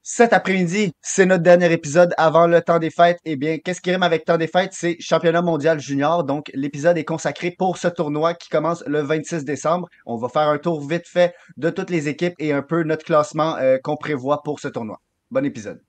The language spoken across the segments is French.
Cet après-midi, c'est notre dernier épisode avant le temps des fêtes. Eh bien, qu'est-ce qui rime avec temps des fêtes? C'est championnat mondial junior. Donc, l'épisode est consacré pour ce tournoi qui commence le 26 décembre. On va faire un tour vite fait de toutes les équipes et un peu notre classement qu'on prévoit pour ce tournoi. Bon épisode.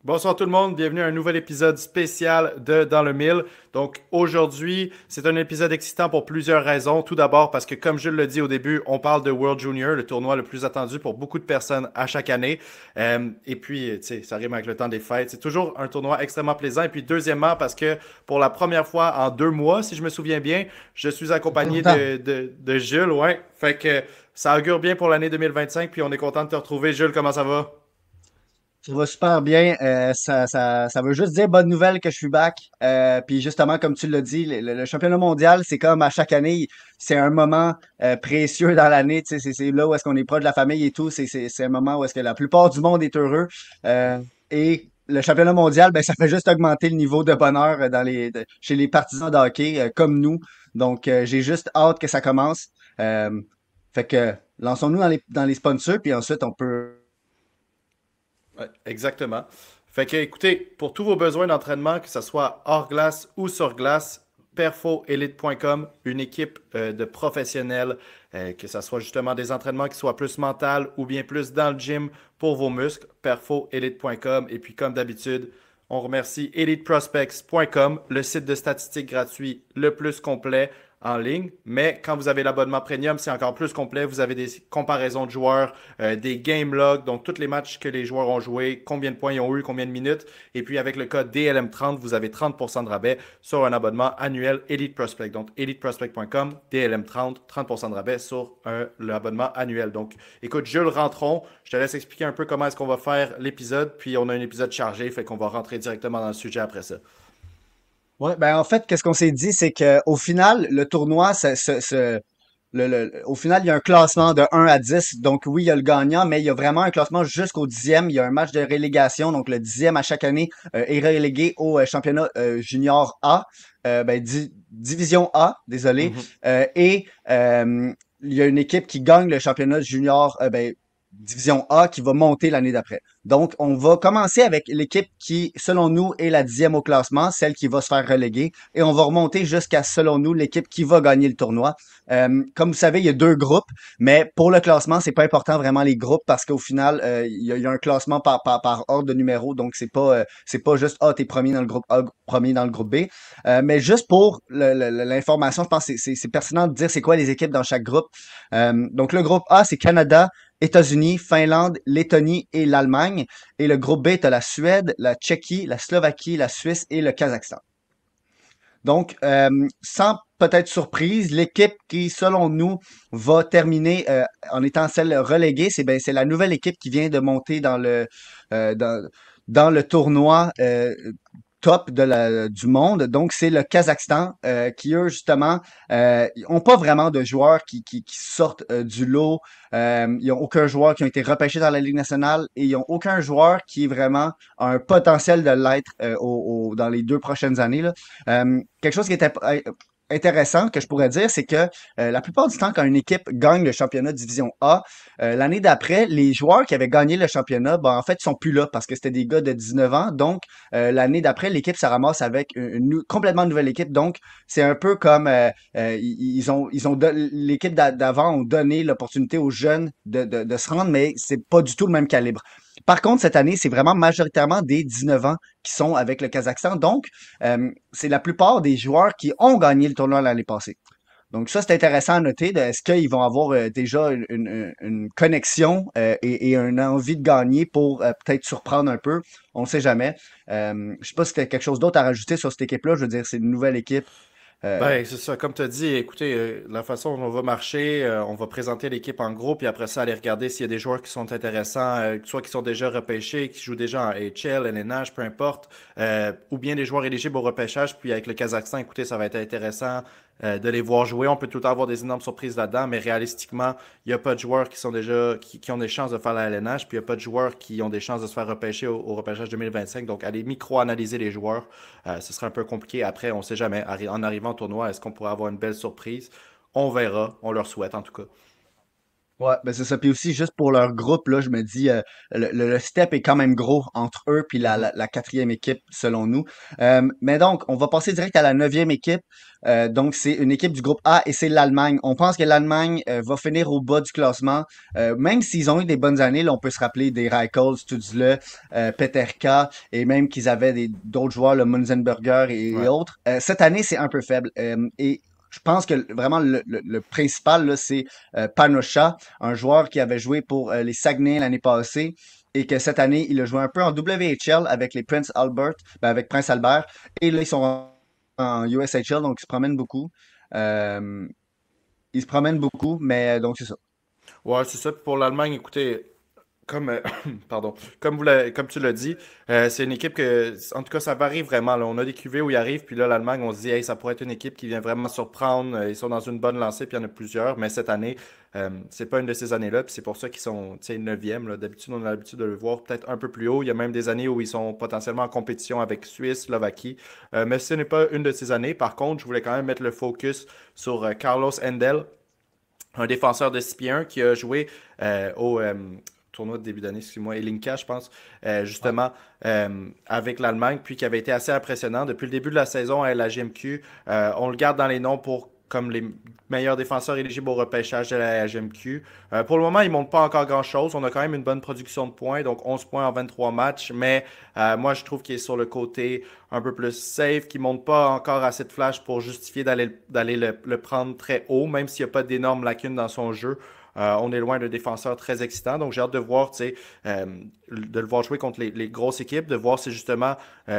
Bonsoir tout le monde, bienvenue à un nouvel épisode spécial de Dans le Mille. Donc aujourd'hui, c'est un épisode excitant pour plusieurs raisons. Tout d'abord parce que comme je le dis au début, on parle de World Junior, le tournoi le plus attendu pour beaucoup de personnes à chaque année. Et puis, tu sais, ça rime avec le temps des fêtes. C'est toujours un tournoi extrêmement plaisant. Et puis deuxièmement, parce que pour la première fois en 2 mois, si je me souviens bien, je suis Ça fait accompagné longtemps. de Jules. Ouais, fait que ça augure bien pour l'année 2025. Puis on est content de te retrouver. Jules, comment ça va? Ça va super bien. Ça veut juste dire bonne nouvelle que je suis back. Puis justement, comme tu l'as dit, le championnat mondial, c'est comme à chaque année, c'est un moment précieux dans l'année. Tu sais, c'est là où est-ce qu'on est proche de la famille et tout. C'est un moment où est-ce que la plupart du monde est heureux. Et le championnat mondial, ben, ça fait juste augmenter le niveau de bonheur chez les partisans de hockey comme nous. Donc, j'ai juste hâte que ça commence. Euh, fait que lançons-nous dans les sponsors, puis ensuite on peut. Ouais, exactement. Fait que, écoutez, pour tous vos besoins d'entraînement, que ce soit hors glace ou sur glace, perfoelite.com, une équipe de professionnels, que ce soit justement des entraînements qui soient plus mental ou bien plus dans le gym pour vos muscles, perfoelite.com. Et puis, comme d'habitude, on remercie eliteprospects.com, le site de statistiques gratuit le plus complet en ligne. Mais quand vous avez l'abonnement premium, c'est encore plus complet. Vous avez des comparaisons de joueurs, des game logs, donc tous les matchs que les joueurs ont joués, combien de points ils ont eu, combien de minutes. Et puis avec le code DLM30, vous avez 30% de rabais sur un abonnement annuel Elite Prospect. Donc eliteprospect.com, DLM30, 30% de rabais sur l'abonnement annuel. Donc écoute, Jules, rentrons. Je te laisse expliquer un peu comment est-ce qu'on va faire l'épisode. Puis on a un épisode chargé, fait qu'on va rentrer directement dans le sujet après ça. Ouais, ben en fait, qu'est-ce qu'on s'est dit, c'est que au final, le tournoi, au final, il y a un classement de 1 à 10. Donc oui, il y a le gagnant, mais il y a vraiment un classement jusqu'au 10e. Il y a un match de relégation. Donc le 10e à chaque année est relégué au championnat junior A, division A, désolé. Mhm. Et il y a une équipe qui gagne le championnat junior, division A, qui va monter l'année d'après. Donc, on va commencer avec l'équipe qui, selon nous, est la 10e au classement, celle qui va se faire reléguer, et on va remonter jusqu'à, selon nous, l'équipe qui va gagner le tournoi. Comme vous savez, il y a deux groupes, mais pour le classement, c'est pas important vraiment les groupes parce qu'au final, il y a un classement par ordre de numéro, donc c'est pas juste t'es premier dans le groupe A, premier dans le groupe B. Mais juste pour l'information, je pense que c'est pertinent de dire c'est quoi les équipes dans chaque groupe. Donc le groupe A, c'est Canada, États-Unis, Finlande, Lettonie et l'Allemagne. Et le groupe B, tu as la Suède, la Tchéquie, la Slovaquie, la Suisse et le Kazakhstan. Donc, sans peut-être surprise, l'équipe qui, selon nous, va terminer en étant celle reléguée, c'est la nouvelle équipe qui vient de monter euh, dans, dans le tournoi top du monde. Donc, c'est le Kazakhstan qui, eux, justement, ils ont pas vraiment de joueurs qui sortent du lot. Ils n'ont aucun joueur qui a été repêché dans la Ligue nationale et ils n'ont aucun joueur qui est vraiment a un potentiel de l'être dans les 2 prochaines années, là. Quelque chose qui était intéressant que je pourrais dire, c'est que la plupart du temps, quand une équipe gagne le championnat Division A, l'année d'après, les joueurs qui avaient gagné le championnat, ben, en fait, ils sont plus là parce que c'était des gars de 19 ans. Donc, l'année d'après, l'équipe se ramasse avec complètement nouvelle équipe. Donc, c'est un peu comme l'équipe d'avant ont donné l'opportunité aux jeunes de se rendre, mais c'est pas du tout le même calibre. Par contre, cette année, c'est vraiment majoritairement des 19 ans qui sont avec le Kazakhstan. Donc, c'est la plupart des joueurs qui ont gagné le tournoi l'année passée. Donc ça, c'est intéressant à noter. Est-ce qu'ils vont avoir déjà une connexion et une envie de gagner pour peut-être surprendre un peu? On ne sait jamais. Je sais pas si tu as quelque chose d'autre à rajouter sur cette équipe-là. Je veux dire, c'est une nouvelle équipe. Euh, Ben, c'est ça. Comme tu as dit, écoutez, la façon dont on va marcher, on va présenter l'équipe en groupe, puis après ça, aller regarder s'il y a des joueurs qui sont intéressants, soit qui sont déjà repêchés, qui jouent déjà en HL, LNH, peu importe, ou bien des joueurs éligibles au repêchage. Puis avec le Kazakhstan, écoutez, ça va être intéressant de les voir jouer. On peut tout le temps avoir des énormes surprises là-dedans, mais réalistiquement, il n'y a pas de joueurs qui sont déjà qui ont des chances de faire la LNH, puis il n'y a pas de joueurs qui ont des chances de se faire repêcher au repêchage 2025. Donc, aller micro-analyser les joueurs, ce serait un peu compliqué. Après, on ne sait jamais. En arrivant au tournoi, est-ce qu'on pourrait avoir une belle surprise? On verra. On leur souhaite en tout cas. Ouais, ben c'est ça. Puis aussi, juste pour leur groupe, là, je me dis, le step est quand même gros entre eux puis Mhm. la quatrième équipe, selon nous. Mais donc, on va passer direct à la neuvième équipe. Donc, c'est une équipe du groupe A et c'est l'Allemagne. On pense que l'Allemagne va finir au bas du classement. Même s'ils ont eu des bonnes années, là, on peut se rappeler des Reichels, Stutzle, Peterka, et même qu'ils avaient d'autres joueurs, le Munzenberger et Ouais. autres. Cette année, c'est un peu faible. Et je pense que vraiment le principal, là, c'est Panocha, un joueur qui avait joué pour les Saguenay l'année passée et que cette année, il a joué un peu en WHL avec les Prince Albert, ben avec Prince Albert. Et là, ils sont en USHL, donc ils se promènent beaucoup. Euh, ils se promènent beaucoup, mais donc c'est ça. Ouais, c'est ça. Puis pour l'Allemagne, écoutez, comme, pardon, comme tu l'as dit, c'est une équipe que, en tout cas, ça varie vraiment. Là. On a des QV où ils arrivent, puis là, l'Allemagne, on se dit, hey, ça pourrait être une équipe qui vient vraiment surprendre. Ils sont dans une bonne lancée, puis il y en a plusieurs. Mais cette année, c'est pas une de ces années-là, puis c'est pour ça qu'ils sont, tu sais, 9e. Là. D'habitude, on a l'habitude de le voir peut-être un peu plus haut. Il y a même des années où ils sont potentiellement en compétition avec Suisse, Slovaquie. Mais ce n'est pas une de ces années. Par contre, je voulais quand même mettre le focus sur Carlos Endel, un défenseur de 6 pieds 1 qui a joué au tournoi de début d'année, excuse-moi, Elinka, je pense, Ouais. justement, avec l'Allemagne, puis qui avait été assez impressionnant. Depuis le début de la saison à la GMQ, on le garde dans les noms pour comme les meilleurs défenseurs éligibles au repêchage de la GMQ. Pour le moment, il ne montre pas encore grand-chose. On a quand même une bonne production de points, donc 11 points en 23 matchs, mais moi, je trouve qu'il est sur le côté un peu plus safe, qui ne monte pas encore assez de flash pour justifier d'aller le prendre très haut, même s'il n'y a pas d'énormes lacunes dans son jeu. On est loin d'un défenseur très excitant, donc j'ai hâte de voir, tu sais, de le voir jouer contre les grosses équipes, de voir si justement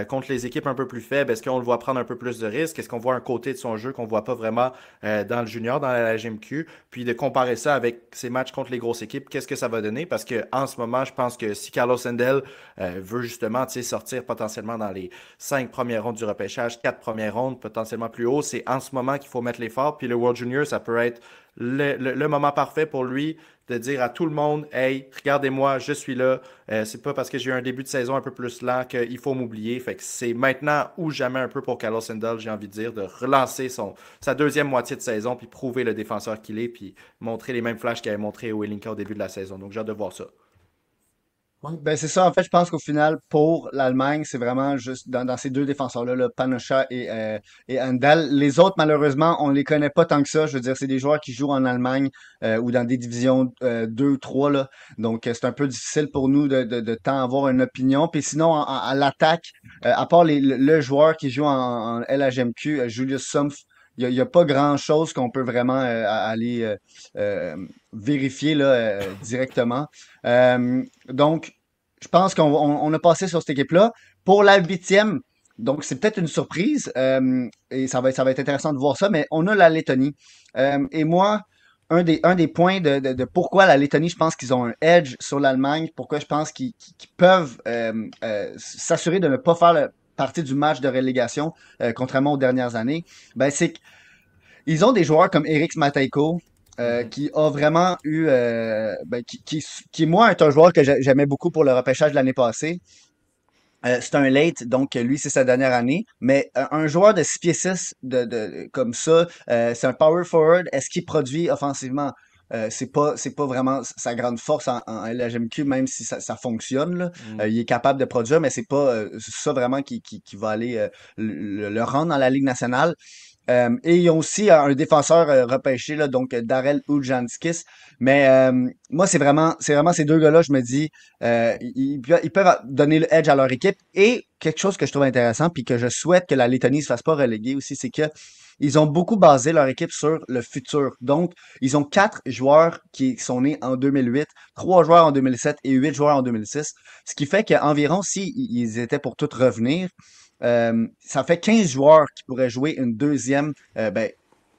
contre les équipes un peu plus faibles, est-ce qu'on le voit prendre un peu plus de risques, est-ce qu'on voit un côté de son jeu qu'on voit pas vraiment dans le junior, dans la GMQ, puis de comparer ça avec ses matchs contre les grosses équipes, qu'est-ce que ça va donner, parce que en ce moment, je pense que si Carlos Sendel veut justement, tu sais, sortir potentiellement dans les 5 premières rondes du repêchage, 4 premières rondes, potentiellement plus haut, c'est en ce moment qu'il faut mettre l'effort, puis le World Junior, ça peut être le moment parfait pour lui de dire à tout le monde, hey, regardez-moi, je suis là. C'est pas parce que j'ai eu un début de saison un peu plus lent qu'il faut m'oublier. Fait que c'est maintenant ou jamais un peu pour Carlos Sendal, j'ai envie de dire, de relancer sa deuxième moitié de saison, puis prouver le défenseur qu'il est, puis montrer les mêmes flashs qu'il avait montré au Elinka au début de la saison. Donc j'ai hâte de voir ça. Ouais, ben c'est ça, en fait, je pense qu'au final, pour l'Allemagne, c'est vraiment juste dans ces deux défenseurs-là, là, Panocha et Handel. Les autres, malheureusement, on les connaît pas tant que ça. Je veux dire, c'est des joueurs qui jouent en Allemagne ou dans des divisions 2, 3, là. Donc, c'est un peu difficile pour nous de tant avoir une opinion. Puis sinon, à l'attaque, à part le joueur qui joue en LHMQ, Julius Sumpf, il y a pas grand-chose qu'on peut vraiment aller euh, vérifier là, directement. Donc, je pense qu'on a passé sur cette équipe-là. Pour la huitième, donc c'est peut-être une surprise et ça va être intéressant de voir ça, mais on a la Lettonie. Et moi, un des points de pourquoi la Lettonie, je pense qu'ils ont un edge sur l'Allemagne, pourquoi je pense qu'ils peuvent s'assurer de ne pas faire partie du match de relégation, contrairement aux dernières années, ben c'est ils ont des joueurs comme Eric Matejko, Mhm. qui a vraiment eu, ben, qui, moi, est un joueur que j'aimais beaucoup pour le repêchage de l'année passée. C'est un late, donc lui, c'est sa dernière année. Mais un joueur de 6 pieds 6 comme ça, c'est un power forward. Est-ce qu'il produit offensivement? C'est pas vraiment sa grande force en LHMQ, même si ça fonctionne, là. Mhm. Il est capable de produire, mais c'est pas ça vraiment qui va aller le rendre dans la Ligue nationale. Et ils ont aussi un défenseur repêché, là, donc Darrell Ujanskis. Mais moi, c'est vraiment ces deux gars-là, je me dis, ils peuvent donner le edge à leur équipe. Et quelque chose que je trouve intéressant, puis que je souhaite que la Lettonie ne se fasse pas reléguer aussi, c'est que ils ont beaucoup basé leur équipe sur le futur. Donc, ils ont 4 joueurs qui sont nés en 2008, 3 joueurs en 2007 et 8 joueurs en 2006. Ce qui fait qu'environ, si ils étaient pour tous revenir, ça fait 15 joueurs qui pourraient jouer une deuxième, ben,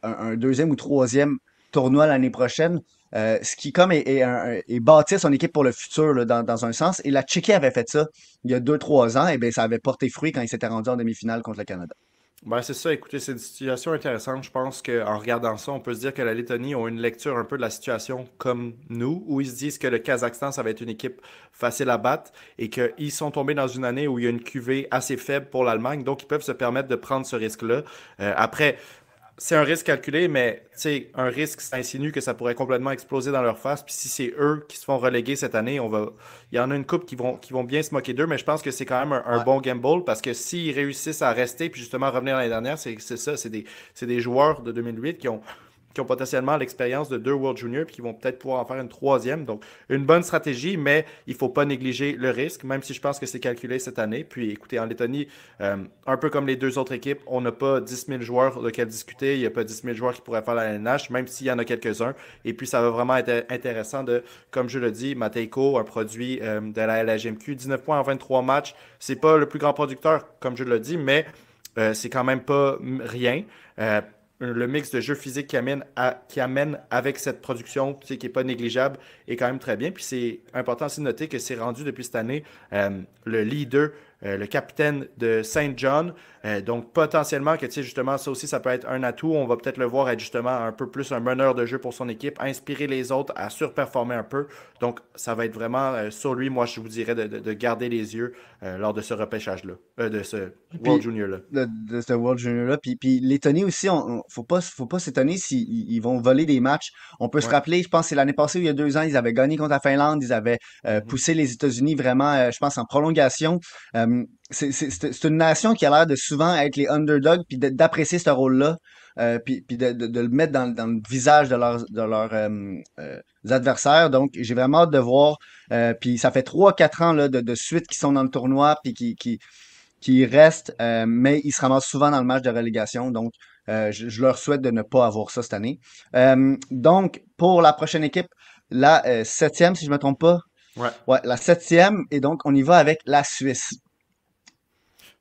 un deuxième ou troisième tournoi l'année prochaine. Ce qui comme est bâtir son équipe pour le futur là, dans un sens. Et la Tchéquie avait fait ça il y a 2, 3 ans, et bien ça avait porté fruit quand ils s'étaient rendus en demi-finale contre le Canada. Ben, c'est ça, écoutez, c'est une situation intéressante. Je pense qu'en regardant ça, on peut se dire que la Lettonie ont une lecture un peu de la situation comme nous, où ils se disent que le Kazakhstan, ça va être une équipe facile à battre et qu'ils sont tombés dans une année où il y a une QV assez faible pour l'Allemagne, donc ils peuvent se permettre de prendre ce risque-là. Après, c'est un risque calculé, mais tu sais, un risque, ça insinue que ça pourrait complètement exploser dans leur face. Puis si c'est eux qui se font reléguer cette année, il y en a une couple qui vont bien se moquer d'eux, mais je pense que c'est quand même un Ouais. bon gamble parce que s'ils réussissent à rester puis justement à revenir l'année dernière, c'est ça, c'est des joueurs de 2008 qui ont potentiellement l'expérience de deux World Juniors puis qui vont peut-être pouvoir en faire une troisième. Donc, une bonne stratégie, mais il ne faut pas négliger le risque, même si je pense que c'est calculé cette année. Puis, écoutez, en Lettonie, un peu comme les deux autres équipes, on n'a pas 10 000 joueurs de quels discuter. Il n'y a pas 10 000 joueurs qui pourraient faire la LNH, même s'il y en a quelques-uns. Et puis, ça va vraiment être intéressant de, comme je le dis, Matejko, un produit de la LHMQ, 19 points en 23 matchs. C'est pas le plus grand producteur, comme je le dis, mais c'est quand même pas rien. Euh, le mix de jeu physique qui amène avec cette production, tu sais, qui n'est pas négligeable, est quand même très bien. Puis c'est important aussi de noter que c'est rendu depuis cette année le leader, le capitaine de Saint John. Donc potentiellement que, tu sais, justement, ça aussi, ça peut être un atout. On va peut-être le voir être justement un peu plus un meneur de jeu pour son équipe, inspirer les autres à surperformer un peu. Donc ça va être vraiment sur lui, moi, je vous dirais de garder les yeux lors de ce repêchage-là, de ce World Puis Junior-là. de ce World Junior-là. Puis Lettonie aussi, faut pas s'étonner s'ils ils vont voler des matchs. On peut se Ouais. rappeler, je pense que c'est l'année passée ou il y a 2 ans, ils avaient gagné contre la Finlande, ils avaient Mhm. poussé les États-Unis vraiment, je pense, en prolongation. C'est une nation qui a l'air de souvent être les underdogs, puis d'apprécier ce rôle-là, puis de le mettre dans le visage de leurs adversaires. Donc, j'ai vraiment hâte de voir. Puis ça fait 3 4 ans là, de suite qu'ils sont dans le tournoi, puis qui restent, mais ils se ramassent souvent dans le match de relégation. Donc, je leur souhaite de ne pas avoir ça cette année. Donc, pour la prochaine équipe, la septième, si je me trompe pas. Ouais. Ouais, la septième. Et donc, on y va avec la Suisse.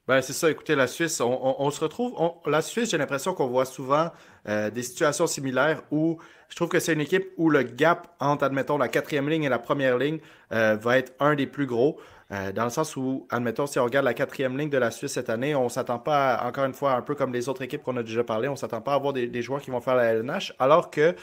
Ben, c'est ça, écoutez, la Suisse, on se retrouve. La Suisse, j'ai l'impression qu'on voit souvent des situations similaires où je trouve que c'est une équipe où le gap entre, admettons, la quatrième ligne et la première ligne va être un des plus gros. Dans le sens où, admettons, si on regarde la quatrième ligne de la Suisse cette année, on s'attend pas, encore une fois, un peu comme les autres équipes qu'on a déjà parlé, on s'attend pas à avoir des joueurs qui vont faire la LNH, alors que,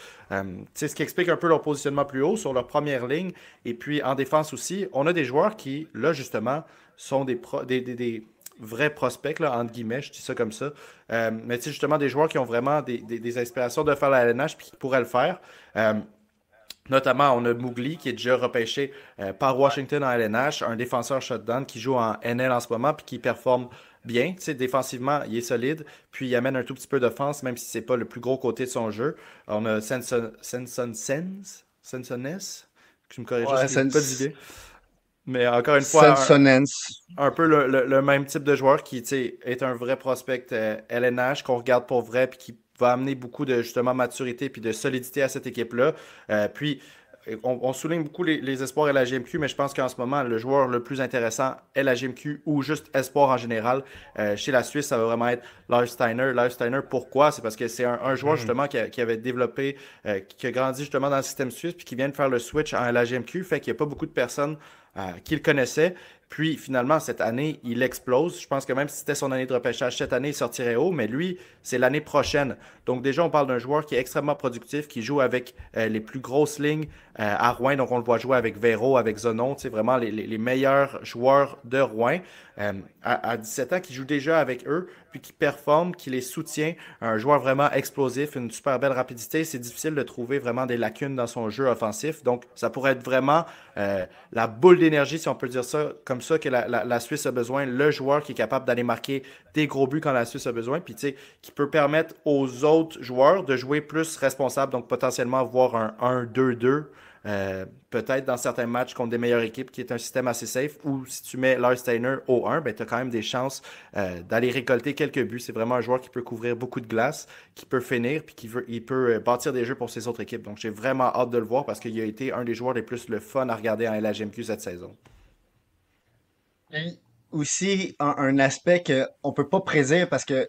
c'est ce qui explique un peu leur positionnement plus haut sur leur première ligne. Et puis, en défense aussi, on a des joueurs qui, là, justement, sont des vrais prospects, là, entre guillemets, je dis ça comme ça. Mais tu sais, justement, des joueurs qui ont vraiment des inspirations de faire la LNH puis qui pourraient le faire. Euh, Notamment, on a Mowgli qui est déjà repêché par Washington en LNH, un défenseur shutdown qui joue en NL en ce moment puis qui performe bien. Tu sais, défensivement, il est solide, puis il amène un tout petit peu d'offense, même si c'est pas le plus gros côté de son jeu. On a Sensoness, tu me corriges, Ouais, j'ai pas d'idée. Mais encore une fois, Sensonens. un peu le même type de joueur qui, tu sais, est un vrai prospect LNH qu'on regarde pour vrai puis qui va amener beaucoup de justement maturité puis de solidité à cette équipe-là. Puis on souligne beaucoup les espoirs et la GMQ, mais je pense qu'en ce moment, le joueur le plus intéressant est la GMQ ou juste espoir en général. Chez la Suisse, ça va vraiment être Lars Steiner. Lars Steiner, pourquoi? C'est parce que c'est un joueur Mhm. justement qui avait développé, qui a grandi justement dans le système suisse puis qui vient de faire le switch en LHMQ. Fait qu'il n'y a pas beaucoup de personnes qui le connaissaient. Puis finalement, cette année, il explose. Je pense que même si c'était son année de repêchage cette année, il sortirait haut, mais lui, c'est l'année prochaine. Donc déjà, on parle d'un joueur qui est extrêmement productif, qui joue avec les plus grosses lignes à Rouen. Donc on le voit jouer avec Véro, avec Zonon, c'est vraiment les meilleurs joueurs de Rouen. À 17 ans, qui joue déjà avec eux, puis qui performe, qui les soutient. Un joueur vraiment explosif, une super belle rapidité. C'est difficile de trouver vraiment des lacunes dans son jeu offensif. Donc ça pourrait être vraiment la boule d'énergie, si on peut dire ça, comme ça, que la Suisse a besoin. Le joueur qui est capable d'aller marquer des gros buts quand la Suisse a besoin, puis tu sais, qui peut permettre aux autres joueurs de jouer plus responsable, donc potentiellement voir un 1-2-2. Peut-être dans certains matchs contre des meilleures équipes qui est un système assez safe ou si tu mets Lars Steiner au 1, ben, tu as quand même des chances d'aller récolter quelques buts. C'est vraiment un joueur qui peut couvrir beaucoup de glace, qui peut finir puis il peut bâtir des jeux pour ses autres équipes. Donc j'ai vraiment hâte de le voir parce qu'il a été un des joueurs les plus le fun à regarder en LHMQ cette saison. Et aussi, un aspect qu'on peut pas prédire parce que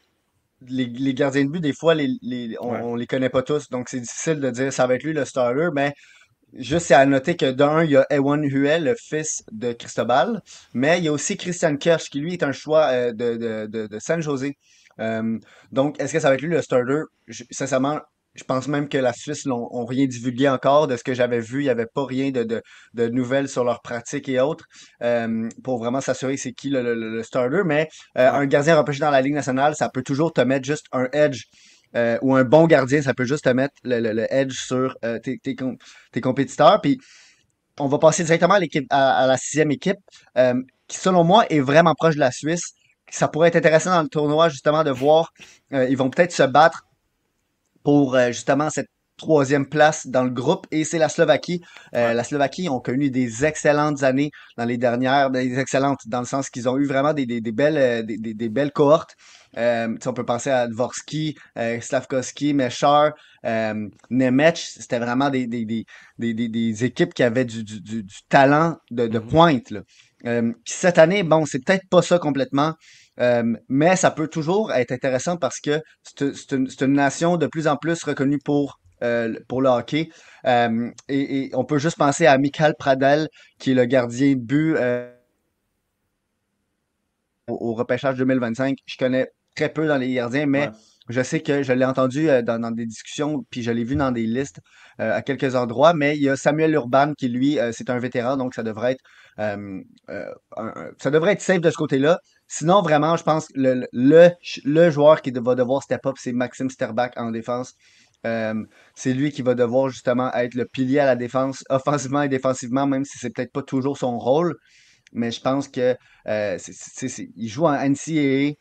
les gardiens de but, des fois, Ouais. on les connaît pas tous. Donc, c'est difficile de dire ça va être lui le starter. Mais juste, c'est à noter que d'un, il y a Ewan Huel, le fils de Cristobal. Mais il y a aussi Christian Kirsch, qui lui est un choix de San José. Euh, donc, est-ce que ça va être lui le starter? Sincèrement, je pense même que la Suisse ont rien divulgué encore de ce que j'avais vu. Il n'y avait pas rien de nouvelles sur leurs pratiques et autres pour vraiment s'assurer c'est qui le starter. Mais Ouais. un gardien repêché dans la Ligue nationale, ça peut toujours te mettre juste un edge. Ou un bon gardien, ça peut juste te mettre le edge sur tes compétiteurs. Puis on va passer directement à la sixième équipe, qui selon moi est vraiment proche de la Suisse. Ça pourrait être intéressant dans le tournoi justement de voir, ils vont peut-être se battre pour justement cette troisième place dans le groupe et c'est la Slovaquie. Ouais. La Slovaquie ont connu des excellentes années dans les dernières, des excellentes dans le sens qu'ils ont eu vraiment des belles, des belles cohortes. On peut penser à Dvorsky, Slavkovski, Mechar, Nemec. C'était vraiment des équipes qui avaient du talent de Mhm. pointe. Là. Puis cette année, bon, c'est peut-être pas ça complètement. Mais ça peut toujours être intéressant parce que c'est une nation de plus en plus reconnue pour le hockey. Et on peut juste penser à Michael Pradel, qui est le gardien de but au repêchage 2025. Je connais très peu dans les gardiens, mais Ouais. je sais que je l'ai entendu dans des discussions, puis je l'ai vu dans des listes à quelques endroits. Mais il y a Samuel Urban qui, lui, c'est un vétéran, donc euh, ça devrait être safe de ce côté-là. Sinon, vraiment, je pense que le joueur qui va devoir step up, c'est Maxime Sterbak en défense. Euh, c'est lui qui va devoir justement être le pilier à la défense, offensivement et défensivement, même si c'est peut-être pas toujours son rôle. Mais je pense que il joue en NCAA,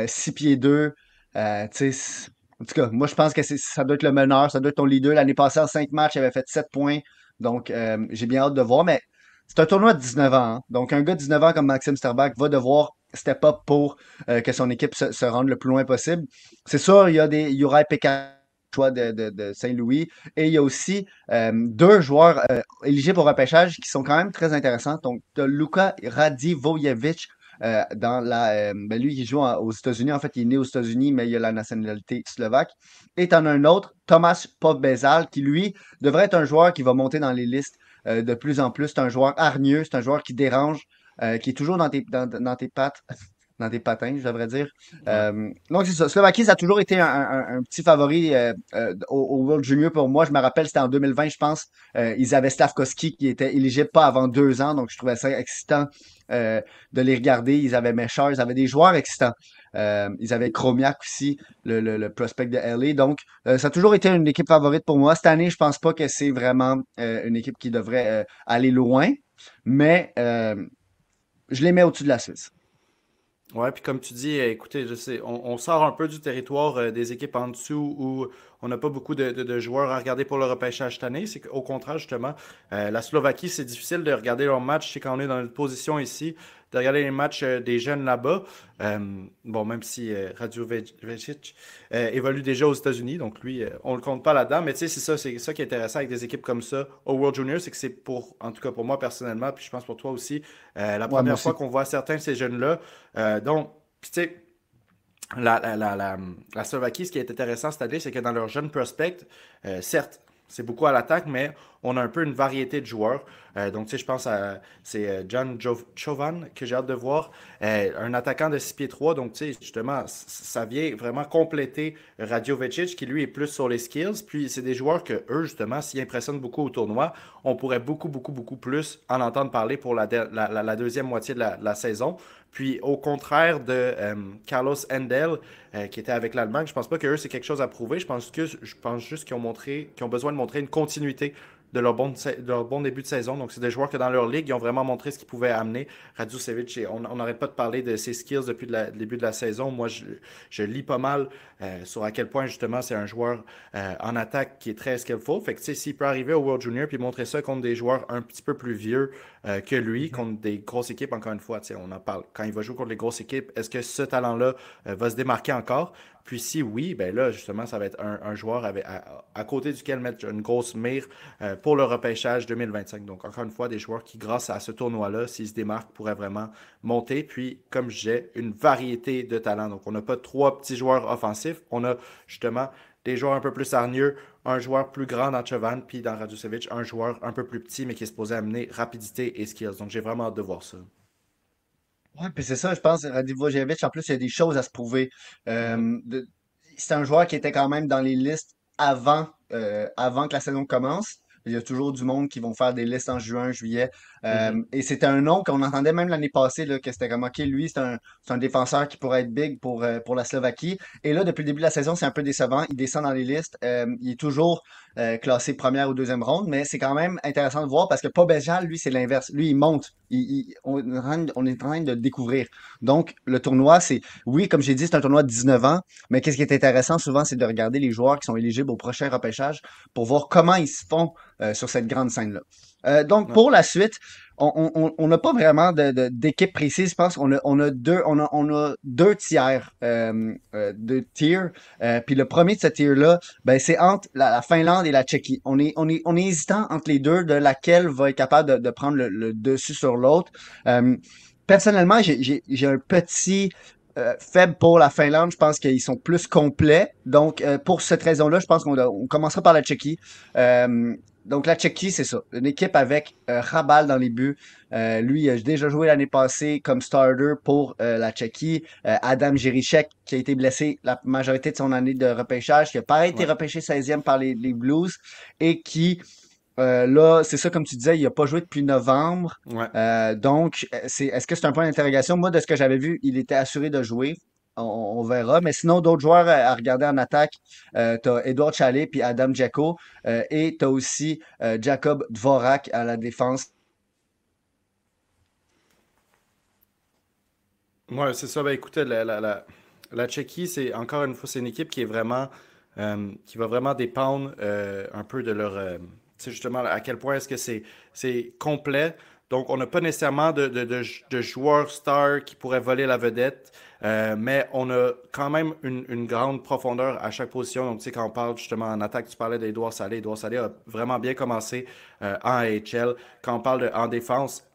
6 pieds 2. En tout cas, moi je pense que ça doit être le meneur, ça doit être ton leader. L'année passée, en 5 matchs, il avait fait 7 points. Donc, j'ai bien hâte de voir. Mais c'est un tournoi de 19 ans. Hein. Donc, un gars de 19 ans comme Maxime Sterbach va devoir step up pour que son équipe se rende le plus loin possible. C'est sûr, il y aura Pékin choix de Saint-Louis. Et il y a aussi deux joueurs éligibles au repêchage qui sont quand même très intéressants. Donc, tu as Luka Radivojevic ben lui, il joue aux États-Unis. En fait, il est né aux États-Unis, mais il a la nationalité slovaque. Et tu en as un autre, Thomas Povbezal, qui lui devrait être un joueur qui va monter dans les listes de plus en plus. C'est un joueur hargneux, c'est un joueur qui dérange, qui est toujours dans tes pattes, dans tes patins, je devrais dire. Ouais. Donc, c'est ça. Slovaquie, ça a toujours été un petit favori au World Junior pour moi. Je me rappelle, c'était en 2020, je pense. Ils avaient Slavkovski qui était éligible pas avant 2 ans, donc je trouvais ça excitant de les regarder. Ils avaient Mechard, ils avaient des joueurs excitants. Ils avaient Chromiak aussi, le prospect de LA. Donc, ça a toujours été une équipe favorite pour moi. Cette année, je pense pas que c'est vraiment une équipe qui devrait aller loin, mais je les mets au-dessus de la Suisse. Ouais, puis comme tu dis, écoutez, je sais, on sort un peu du territoire des équipes en dessous où on n'a pas beaucoup de joueurs à regarder pour le repêchage cette année. C'est qu'au contraire, justement, la Slovaquie, c'est difficile de regarder leurs matchs. C'est quand on est dans une position ici, de regarder les matchs des jeunes là-bas. Bon, même si Radjovic évolue déjà aux États-Unis, donc lui, on le compte pas là-dedans. Mais tu sais, c'est ça qui est intéressant avec des équipes comme ça au World Junior, c'est que c'est pour, en tout cas pour moi personnellement, puis je pense pour toi aussi, la Ouais, moi première fois aussi. qu'on voit certains de ces jeunes-là. Donc, puis tu sais, la Slovaquie, ce qui est intéressant cette année, c'est que dans leurs jeunes prospects, certes, c'est beaucoup à l'attaque, mais on a un peu une variété de joueurs. Donc, tu sais, je pense à c'est John Chovan que j'ai hâte de voir. Un attaquant de 6 pieds 3. Donc, tu sais, justement, ça vient vraiment compléter Radjovic, qui lui est plus sur les skills. Puis, c'est des joueurs que eux, justement, s'ils impressionnent beaucoup au tournoi, on pourrait beaucoup, beaucoup, beaucoup plus en entendre parler pour la deuxième moitié de la saison. Puis au contraire de Carlos Endel, qui était avec l'Allemagne, je pense pas que eux c'est quelque chose à prouver. Je pense juste qu'ils ont besoin de montrer une continuité de leur bon début de saison. Donc, c'est des joueurs que dans leur ligue, ils ont vraiment montré ce qu'ils pouvaient amener. Radjusevic, on n'arrête pas de parler de ses skills depuis le début de la saison. Moi, je lis pas mal sur à quel point, justement, c'est un joueur en attaque qui est très skillful. Fait que, tu sais, s'il peut arriver au World Junior puis montrer ça contre des joueurs un petit peu plus vieux que lui, Mhm. contre des grosses équipes, encore une fois, tu sais, on en parle. Quand il va jouer contre les grosses équipes, est-ce que ce talent-là va se démarquer encore? Puis si oui, ben là, justement, ça va être un joueur à côté duquel mettre une grosse mire pour le repêchage 2025. Donc, encore une fois, des joueurs qui, grâce à ce tournoi-là, s'ils se démarquent, pourraient vraiment monter. Puis, comme je disais, une variété de talents. Donc, on n'a pas trois petits joueurs offensifs. On a justement des joueurs un peu plus hargneux, un joueur plus grand dans Chovan, puis dans Radjusevic, un joueur un peu plus petit, mais qui est supposé amener rapidité et skills. Donc, j'ai vraiment hâte de voir ça. Ouais, puis c'est ça, je pense, Radivojevic, en plus, il y a des choses à se prouver. Mhm. C'est un joueur qui était quand même dans les listes avant que la saison commence. Il y a toujours du monde qui vont faire des listes en juin, juillet. Mhm. Et c'était un nom qu'on entendait même l'année passée, là, que c'était comme, OK, lui, c'est un défenseur qui pourrait être big pour la Slovaquie. Et là, depuis le début de la saison, c'est un peu décevant. Il descend dans les listes. Il est toujours classé première ou deuxième ronde, mais c'est quand même intéressant de voir parce que Pobejal, lui, c'est l'inverse. Lui, il monte. On est en train de le découvrir. Donc, le tournoi, oui, comme j'ai dit, c'est un tournoi de 19 ans, mais qu'est-ce qui est intéressant souvent, c'est de regarder les joueurs qui sont éligibles au prochain repêchage pour voir comment ils se font sur cette grande scène-là. Donc, Ouais. pour la suite, on n'a pas vraiment d'équipe précise. Je pense qu'on a deux tiers, deux tiers. Puis le premier de ce tier-là, ben, c'est entre la Finlande et la Tchéquie. On est hésitant entre les deux de laquelle va être capable de prendre le dessus sur l'autre. Euh, Personnellement, j'ai un petit faible pour la Finlande. Je pense qu'ils sont plus complets. Donc, pour cette raison-là, je pense qu'on commencera par la Tchéquie. Donc, la Tchéquie, c'est ça. Une équipe avec Rabal dans les buts. Lui, il a déjà joué l'année passée comme starter pour la Tchéquie. Adam Jiricek, qui a été blessé la majorité de son année de repêchage, qui a pas été Ouais. repêché 16e par les Blues et qui là, c'est ça, comme tu disais, il n'a pas joué depuis novembre. Ouais. Donc, est-ce que c'est un point d'interrogation? Moi, de ce que j'avais vu, il était assuré de jouer. On verra. Mais sinon, d'autres joueurs à regarder en attaque, tu as Edouard Chalet puis Adam Djeko. Et tu as aussi Jacob Dvorak à la défense. Ouais, c'est ça. Ben, écoutez, la Tchéquie, c'est encore une fois, c'est une équipe qui est vraiment, qui va vraiment dépendre un peu de leur, tu sais, justement, à quel point est-ce que c'est complet. Donc, on n'a pas nécessairement de joueurs stars qui pourraient voler la vedette, mais on a quand même une grande profondeur à chaque position. Donc, tu sais, quand on parle justement en attaque, tu parlais d'Edouard Salé. Edouard Salé a vraiment bien commencé en AHL. Quand on parle en défense,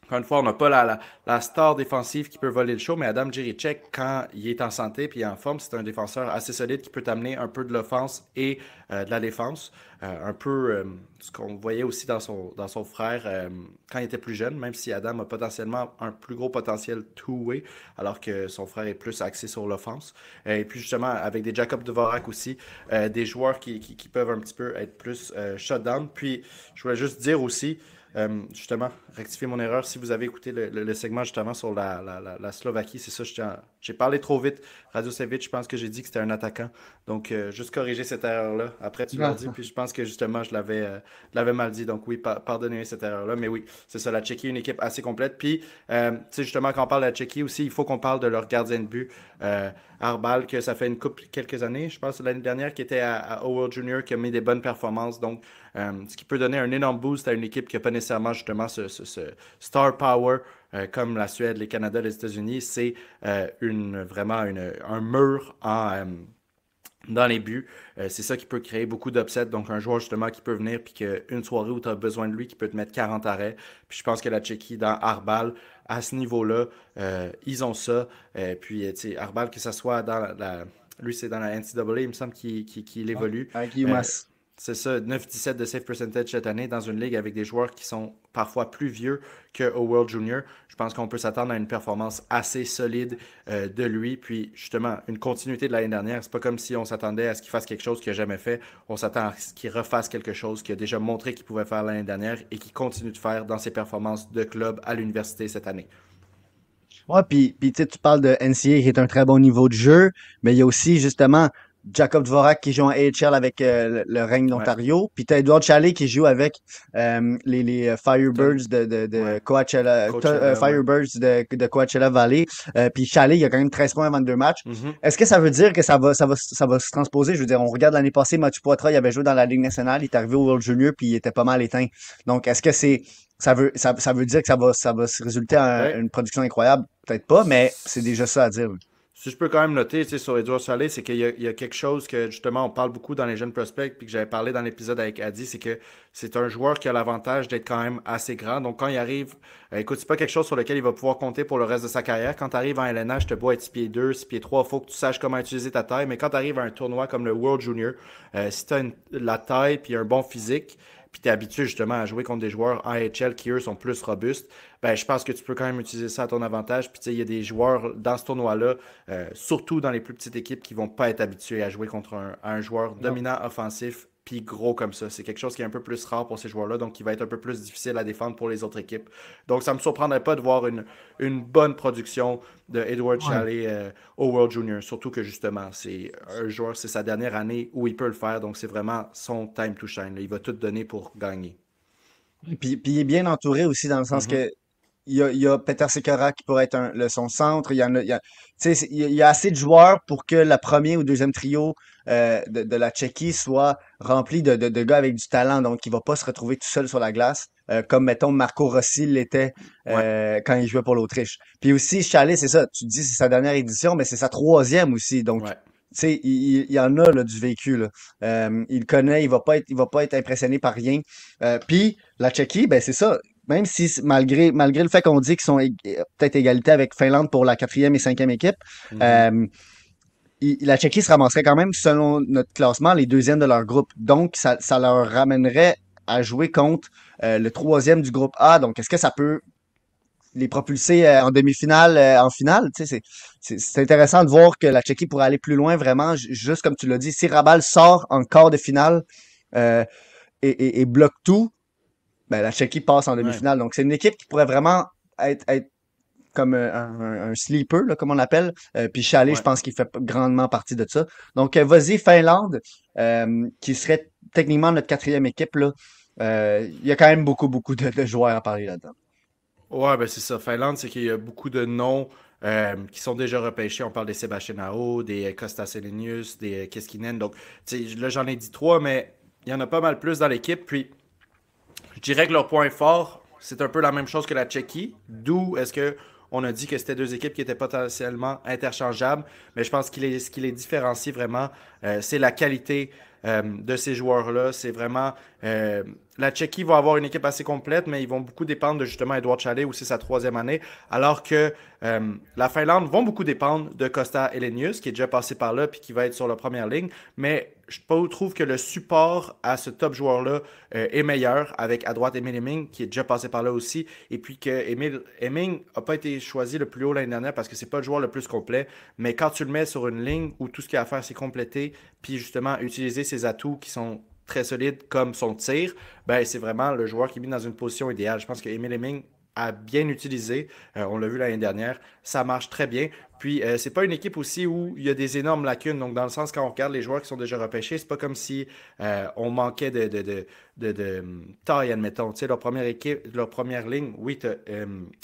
encore une fois, on n'a pas la star défensive qui peut voler le show, mais Adam Jiricek, quand il est en santé et en forme, c'est un défenseur assez solide qui peut t'amener un peu de l'offense et de la défense. Un peu ce qu'on voyait aussi dans son frère quand il était plus jeune, même si Adam a potentiellement un plus gros potentiel two-way, alors que son frère est plus axé sur l'offense. Et puis justement, avec des Jacob Dvorak aussi, des joueurs qui peuvent un petit peu être plus shutdown. Puis je voulais juste dire aussi, justement, rectifier mon erreur. Si vous avez écouté le segment justement sur la Slovaquie, c'est ça, j'ai parlé trop vite. Radosevic, je pense que j'ai dit que c'était un attaquant. Donc, juste corriger cette erreur-là. Après, tu l'as dit, puis je pense que justement, je l'avais mal dit. Donc, oui, pardonnez cette erreur-là. Mais oui, c'est ça, la Tchéquie, une équipe assez complète. Puis, tu sais, justement, quand on parle de la Tchéquie aussi, il faut qu'on parle de leur gardien de but, Arbal, que ça fait quelques années, je pense, l'année dernière, qui était à World Junior, qui a mis des bonnes performances. Donc, ce qui peut donner un énorme boost à une équipe qui n'a pas nécessairement justement ce star power comme la Suède, les Canada, les États-Unis. C'est vraiment un mur dans les buts. C'est ça qui peut créer beaucoup d'upsets. Donc, un joueur justement qui peut venir puis qu'une soirée où tu as besoin de lui, qui peut te mettre 40 arrêts. Puis je pense que la Tchéquie, dans Arbal, à ce niveau-là, ils ont ça. Puis, tu sais, Arbal, que ce soit lui, c'est dans la NCAA, il me semble qu'il Ouais, évolue. avec Euh, UMass. c'est ça, 9-17 de save percentage cette année dans une ligue avec des joueurs qui sont parfois plus vieux qu'au World Junior. Je pense qu'on peut s'attendre à une performance assez solide de lui. Puis justement, une continuité de l'année dernière. C'est pas comme si on s'attendait à ce qu'il fasse quelque chose qu'il n'a jamais fait. On s'attend à ce qu'il refasse quelque chose qu'il a déjà montré qu'il pouvait faire l'année dernière et qu'il continue de faire dans ses performances de club à l'université cette année. Ouais, puis tu sais, tu parles de NCAA qui est un très bon niveau de jeu, mais il y a aussi justement Jacob Dvorak qui joue en AHL avec le Règne Ouais. d'Ontario, puis tu as Edouard Chalet qui joue avec les Ton- Firebirds de Ouais. Coachella, Coachella, ouais. Firebirds de Coachella Valley. Puis Chalet, il a quand même 13 points en 22 matchs. Mhm. Est-ce que ça veut dire que ça va se transposer? Je veux dire, on regarde l'année passée, Mathieu Poitras, il avait joué dans la Ligue nationale, il est arrivé au World Junior, puis il était pas mal éteint. Donc, est-ce que ça veut dire que ça va se résulter en Ben, une production incroyable? Peut-être pas, mais c'est déjà ça à dire. si je peux quand même noter, tu sais, sur Edouard Salé, c'est qu'il y a quelque chose que justement on parle beaucoup dans les jeunes prospects, puis que j'avais parlé dans l'épisode avec Adi, c'est que c'est un joueur qui a l'avantage d'être quand même assez grand. Donc quand il arrive, écoute, c'est pas quelque chose sur lequel il va pouvoir compter pour le reste de sa carrière. Quand tu arrives en LNH, te beau être 6 pieds 2, 6 pieds 3, il faut que tu saches comment utiliser ta taille. Mais quand tu arrives à un tournoi comme le World Junior, si tu as la taille puis un bon physique, puis tu es habitué justement à jouer contre des joueurs AHL qui, eux, sont plus robustes, ben, je pense que tu peux quand même utiliser ça à ton avantage. Puis, tu sais, il y a des joueurs dans ce tournoi-là, surtout dans les plus petites équipes, qui vont pas être habitués à jouer contre un joueur Non. dominant offensif, puis gros comme ça. C'est quelque chose qui est un peu plus rare pour ces joueurs-là, donc qui va être un peu plus difficile à défendre pour les autres équipes. Donc, ça me surprendrait pas de voir une bonne production de Edward Ouais. Chalet au World Junior. Surtout que justement, c'est un joueur, c'est sa dernière année où il peut le faire, donc c'est vraiment son time to shine, là. Il va tout donner pour gagner. Puis il est bien entouré aussi dans le sens Mhm. que il y a Peter Sekera qui pourrait être son centre. Tu sais, il y a assez de joueurs pour que le premier ou deuxième trio de la Tchéquie soit rempli de gars avec du talent. Donc, il va pas se retrouver tout seul sur la glace, comme, mettons, Marco Rossi l'était Ouais, quand il jouait pour l'Autriche. Puis aussi, Chalet, c'est ça. Tu te dis c'est sa dernière édition, mais c'est sa troisième aussi. Donc, ouais. tu sais, il y en a là, du vécu, là. Il le connaît, il va pas être impressionné par rien. Puis la Tchéquie, ben c'est ça. Même si malgré le fait qu'on dit qu'ils sont peut-être égalité avec Finlande pour la quatrième et cinquième équipe, Mhm. euh, la Tchéquie se ramasserait quand même, selon notre classement, les deuxièmes de leur groupe. Donc, ça leur ramènerait à jouer contre le troisième du groupe A. Donc, est-ce que ça peut les propulser en demi-finale, en finale? Tu sais, c'est intéressant de voir que la Tchéquie pourrait aller plus loin, vraiment, juste comme tu l'as dit. Si Rabal sort en quart de finale euh, et bloque tout, ben, la Tchéquie passe en Ouais. demi-finale. Donc, c'est une équipe qui pourrait vraiment être comme un sleeper, là, comme on l'appelle. Puis Chalet, je Ouais. pense qu'il fait grandement partie de ça. Donc, vas-y, Finlande, qui serait techniquement notre quatrième équipe, là. Il y a quand même beaucoup, beaucoup de joueurs à parler là-dedans. Ouais, ben c'est ça. Finlande, c'est qu'il y a beaucoup de noms qui sont déjà repêchés. On parle des Sébastien Aho, des Kostas Elenius, des Keskinen. Donc, tu sais, là, j'en ai dit trois, mais il y en a pas mal plus dans l'équipe. Puis, je dirais que leur point fort, c'est un peu la même chose que la Tchéquie. D'où est-ce que on a dit que c'était deux équipes qui étaient potentiellement interchangeables. Mais je pense ce qui les différencie vraiment, c'est la qualité de ces joueurs-là. C'est vraiment. La Tchéquie va avoir une équipe assez complète, mais ils vont beaucoup dépendre de justement Edouard Chalet, aussi sa troisième année. Alors que la Finlande vont beaucoup dépendre de Costa Elenius, qui est déjà passé par là puis qui va être sur la première ligne. Mais je trouve que le support à ce top joueur-là est meilleur avec à droite Emile Hemming, qui est déjà passé par là aussi. Et puis que Emile Hemming n'a pas été choisi le plus haut l'année dernière parce que c'est pas le joueur le plus complet. Mais quand tu le mets sur une ligne où tout ce qu'il y a à faire, c'est compléter, puis justement utiliser ses atouts qui sont très solides comme son tir, ben c'est vraiment le joueur qui est mis dans une position idéale. Je pense que Emile Hemming a bien utilisé. On l'a vu l'année dernière. Ça marche très bien. Puis, c'est pas une équipe aussi où il y a des énormes lacunes. Donc, dans le sens, quand on regarde les joueurs qui sont déjà repêchés, c'est pas comme si on manquait de taille, admettons. Tu sais, leur première équipe, leur première ligne, oui, tu as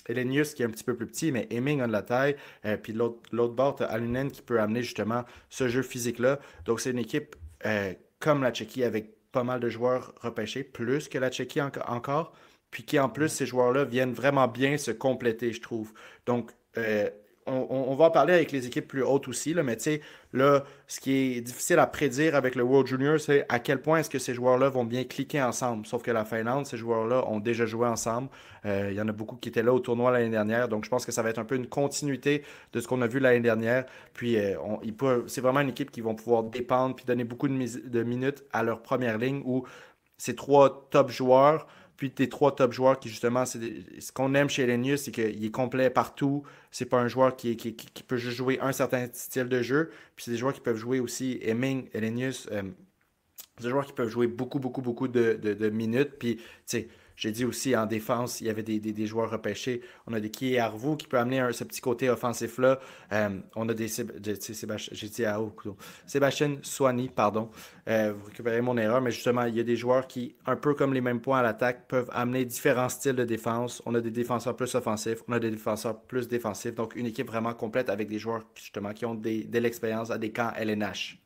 Elenius qui est un petit peu plus petit, mais Hemming a de la taille. Puis, l'autre bord, tu as Alunen qui peut amener justement ce jeu physique-là. Donc, c'est une équipe comme la Tchéquie avec pas mal de joueurs repêchés, plus que la Tchéquie encore. Puis qui en plus, ces joueurs-là viennent vraiment bien se compléter, je trouve. Donc, on va en parler avec les équipes plus hautes aussi, là, mais tu sais, là, ce qui est difficile à prédire avec le World Junior, c'est à quel point est-ce que ces joueurs-là vont bien cliquer ensemble. Sauf que la Finlande, ces joueurs-là ont déjà joué ensemble. Il y en a beaucoup qui étaient là au tournoi l'année dernière, donc je pense que ça va être un peu une continuité de ce qu'on a vu l'année dernière. Puis, c'est vraiment une équipe qui vont pouvoir dépendre puis donner beaucoup de minutes à leur première ligne où ces trois top joueurs puis tes trois top joueurs qui, justement, ce qu'on aime chez Elenius, c'est qu'il est complet partout. C'est pas un joueur qui peut juste jouer un certain style de jeu. Puis c'est des joueurs qui peuvent jouer aussi. Hemming, Elenius, c'est des joueurs qui peuvent jouer beaucoup, beaucoup, beaucoup de minutes. Puis, tu sais, j'ai dit aussi en défense, il y avait des joueurs repêchés. On a des Kie Arvou qui peut amener ce petit côté offensif-là. On a j'ai dit Sébastien Soigny, pardon. Vous récupérez mon erreur, mais justement, il y a des joueurs qui, un peu comme les mêmes points à l'attaque, peuvent amener différents styles de défense. On a des défenseurs plus offensifs, on a des défenseurs plus défensifs. Donc, une équipe vraiment complète avec des joueurs, justement, qui ont de l'expérience à des camps LNH.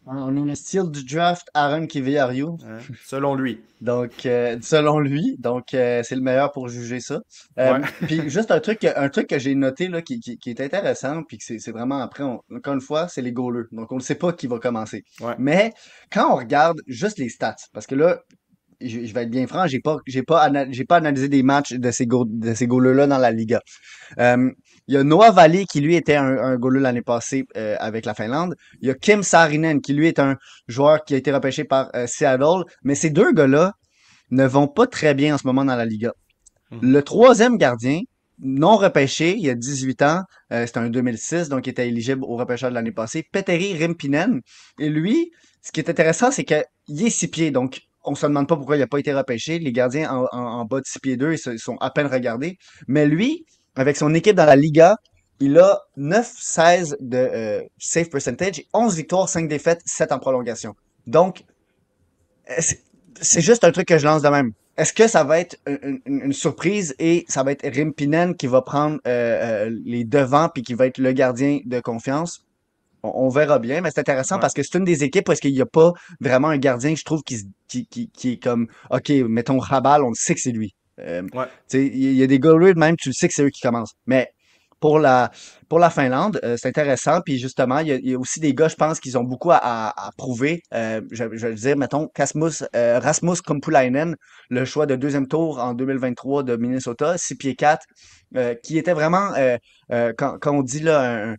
On a le style du draft Aaron Kiviariou, Hein? Selon lui. donc selon lui, donc c'est le meilleur pour juger ça. Ouais. Puis juste un truc que j'ai noté là qui est intéressant, puis que c'est vraiment après, encore une fois, c'est les goalers. Donc on ne sait pas qui va commencer. Ouais. Mais quand on regarde juste les stats, parce que là, je vais être bien franc, j'ai pas analysé des matchs de ces goalers-là dans la Liga. Euh, il y a Noah Valley qui lui était un goaler l'année passée avec la Finlande. Il y a Kim Saarinen qui lui est un joueur qui a été repêché par Seattle. Mais ces deux gars-là, ne vont pas très bien en ce moment dans la Liga. Mhm. Le troisième gardien, non repêché, il y a 18 ans, c'était un 2006, donc il était éligible au repêchage de l'année passée, Petteri Rimpinen. Et lui, ce qui est intéressant, c'est qu'il est 6 pieds, donc on se demande pas pourquoi il n'a pas été repêché. Les gardiens en bas de 6 pieds 2, ils sont à peine regardés. Mais lui, avec son équipe dans la Liga, il a 9-16 de save percentage, 11 victoires, 5 défaites, 7 en prolongation. Donc, c'est c'est juste un truc que je lance de même. Est-ce que ça va être une surprise et ça va être Rimpinen qui va prendre les devants puis qui va être le gardien de confiance? On verra bien, mais c'est intéressant Ouais. parce que c'est une des équipes où est-ce qu'il n'y a pas vraiment un gardien, je trouve, qui est comme, OK, mettons Rabal, on le sait que c'est lui. Ouais. Tu sais, il y a des gars de même, tu le sais que c'est eux qui commencent. Mais pour la, pour la Finlande, c'est intéressant. Puis justement, il y a aussi des gars, je pense, qui ont beaucoup à prouver. Je vais dire, mettons, Rasmus Kumpulainen, le choix de deuxième tour en 2023 de Minnesota, 6 pieds 4, qui était vraiment, quand on dit là,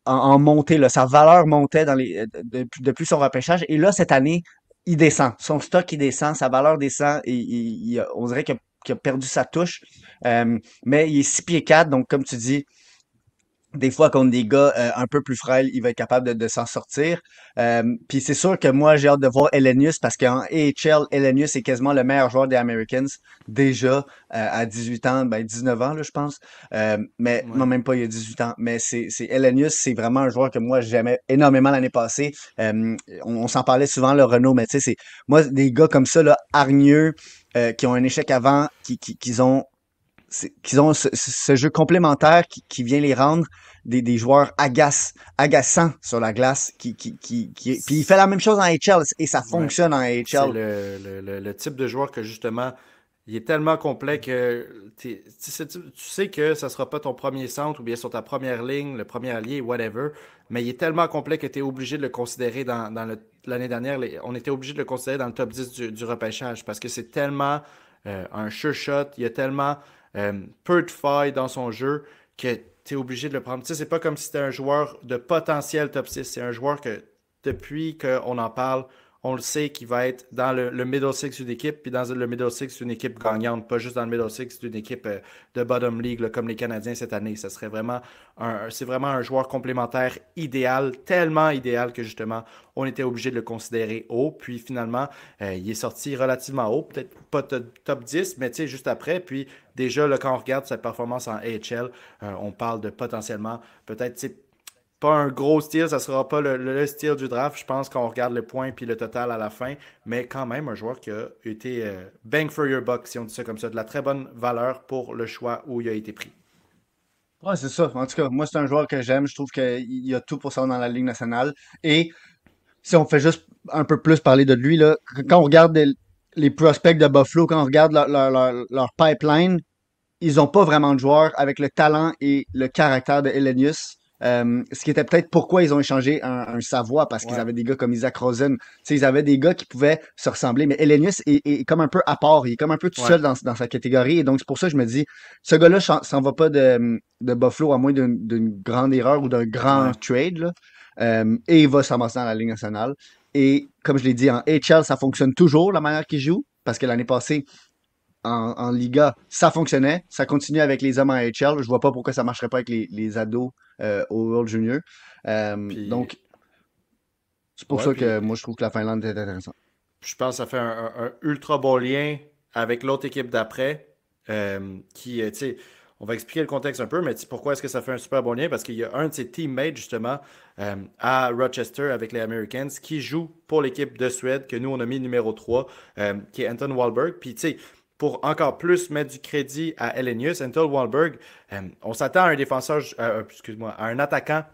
en montée, là, sa valeur montait depuis son repêchage. Et là, cette année, il descend. Son stock, il descend, sa valeur descend et on dirait qu'il a perdu sa touche. Mais il est 6 pieds 4, donc comme tu dis, des fois contre des gars un peu plus frêles, il va être capable de s'en sortir. Puis c'est sûr que moi, j'ai hâte de voir Elenius parce qu'en AHL, Elenius est quasiment le meilleur joueur des Americans déjà à 18 ans, ben 19 ans là, je pense. Mais non, Ouais. même pas il y a 18 ans. Mais c'est Elenius, c'est vraiment un joueur que moi j'aimais énormément l'année passée. On s'en parlait souvent le Renault, mais tu sais, c'est moi des gars comme ça là, hargneux, qui ont un échec avant, qui ont qu'ils ont ce jeu complémentaire qui vient les rendre des joueurs agaçants sur la glace. Puis il fait la même chose en HL et ça Ouais. fonctionne en C'est HL. le type de joueur que justement, il est tellement complet que tu sais que ça sera pas ton premier centre ou bien sur ta première ligne, le premier allié, whatever, mais il est tellement complet que tu es obligé de le considérer l'année dernière, on était obligé de le considérer dans le top 10 du repêchage parce que c'est tellement un sure shot, il y a tellement peu de failles dans son jeu que tu es obligé de le prendre. Tu sais, c'est pas comme si c'était un joueur de potentiel top 6, c'est un joueur que depuis qu'on en parle, on le sait qu'il va être dans le middle six d'une équipe, puis dans le middle six d'une équipe gagnante, pas juste dans le middle six d'une équipe de bottom league là, comme les Canadiens cette année. Ça serait vraiment c'est vraiment un joueur complémentaire idéal, tellement idéal que justement on était obligé de le considérer haut. Puis finalement, il est sorti relativement haut, peut-être pas top 10, mais tu sais juste après. Puis déjà là, quand on regarde sa performance en AHL, on parle de potentiellement peut-être pas un gros steal, ça sera pas le steal du draft, je pense, quand on regarde le point puis le total à la fin, mais quand même un joueur qui a été bang for your buck, si on dit ça comme ça, de la très bonne valeur pour le choix où il a été pris. Ouais, c'est ça. En tout cas, moi, c'est un joueur que j'aime. Je trouve qu'il y a tout pour ça dans la Ligue nationale. Et si on fait juste un peu plus parler de lui, là, quand on regarde les prospects de Buffalo, quand on regarde leur pipeline, ils n'ont pas vraiment de joueurs avec le talent et le caractère de Elenius. Ce qui était peut-être pourquoi ils ont échangé un Savoie, parce qu'ils Ouais, avaient des gars comme Isaac Rosen. Tu sais, ils avaient des gars qui pouvaient se ressembler, mais Elenius est comme un peu à part, il est comme un peu tout ouais, seul dans sa catégorie, et donc c'est pour ça que je me dis, ce gars-là s'en va pas de Buffalo à moins d'une grande erreur ou d'un grand ouais. trade, là. Et il va s'amasser dans la Ligue nationale. Et comme je l'ai dit, en HL, ça fonctionne toujours la manière qu'il joue, parce que l'année passée, en Liga, ça fonctionnait. Ça continue avec les hommes en HL. Je vois pas pourquoi ça marcherait pas avec les ados au World Junior. Puis, Donc, c'est pour ouais, ça puis que moi, je trouve que la Finlande est intéressante. je pense que ça fait un ultra bon lien avec l'autre équipe d'après, tu sais, on va expliquer le contexte un peu, mais tu sais, pourquoi est-ce que ça fait un super bon lien? Parce qu'il y a un de ses teammates, justement, à Rochester avec les Americans, qui joue pour l'équipe de Suède, que nous, on a mis numéro 3, qui est Anton Wahlberg. Puis, tu sais, pour encore plus mettre du crédit à Elenius, Anton Wahlberg, on s'attend à un défenseur, excuse-moi, à un attaquant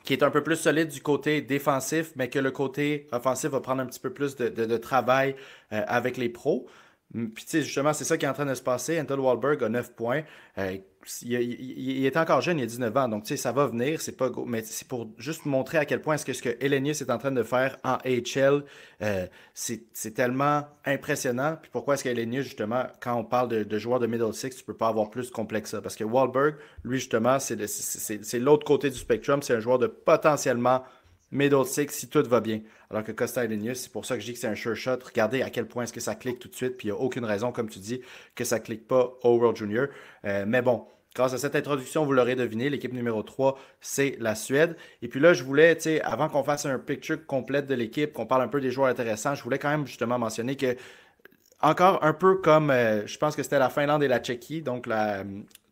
qui est un peu plus solide du côté défensif, mais que le côté offensif va prendre un petit peu plus de travail avec les pros. Puis, tu sais, justement, c'est ça qui est en train de se passer. Anton Wahlberg a 9 points. Euh, il est encore jeune, il a 19 ans. Donc, tu sais, ça va venir. C'est pas mais c'est pour juste montrer à quel point est-ce que Elenius est en train de faire en HL, c'est tellement impressionnant. Puis pourquoi est-ce qu'Elenius, justement, quand on parle de joueurs de middle six, tu peux pas avoir plus complexe que ça. Parce que Wahlberg, lui, justement, c'est l'autre côté du spectrum. C'est un joueur de potentiellement middle six si tout va bien. Alors que Kostas c'est pour ça que je dis que c'est un sure shot. Regardez à quel point est-ce que ça clique tout de suite, puis il n'y a aucune raison, comme tu dis, que ça clique pas au World Junior. Mais bon, grâce à cette introduction, vous l'aurez deviné, l'équipe numéro 3, c'est la Suède. Et puis là, je voulais, tu sais, avant qu'on fasse un picture complète de l'équipe, qu'on parle un peu des joueurs intéressants, je voulais quand même justement mentionner que encore un peu comme, je pense que c'était la Finlande et la Tchéquie, donc la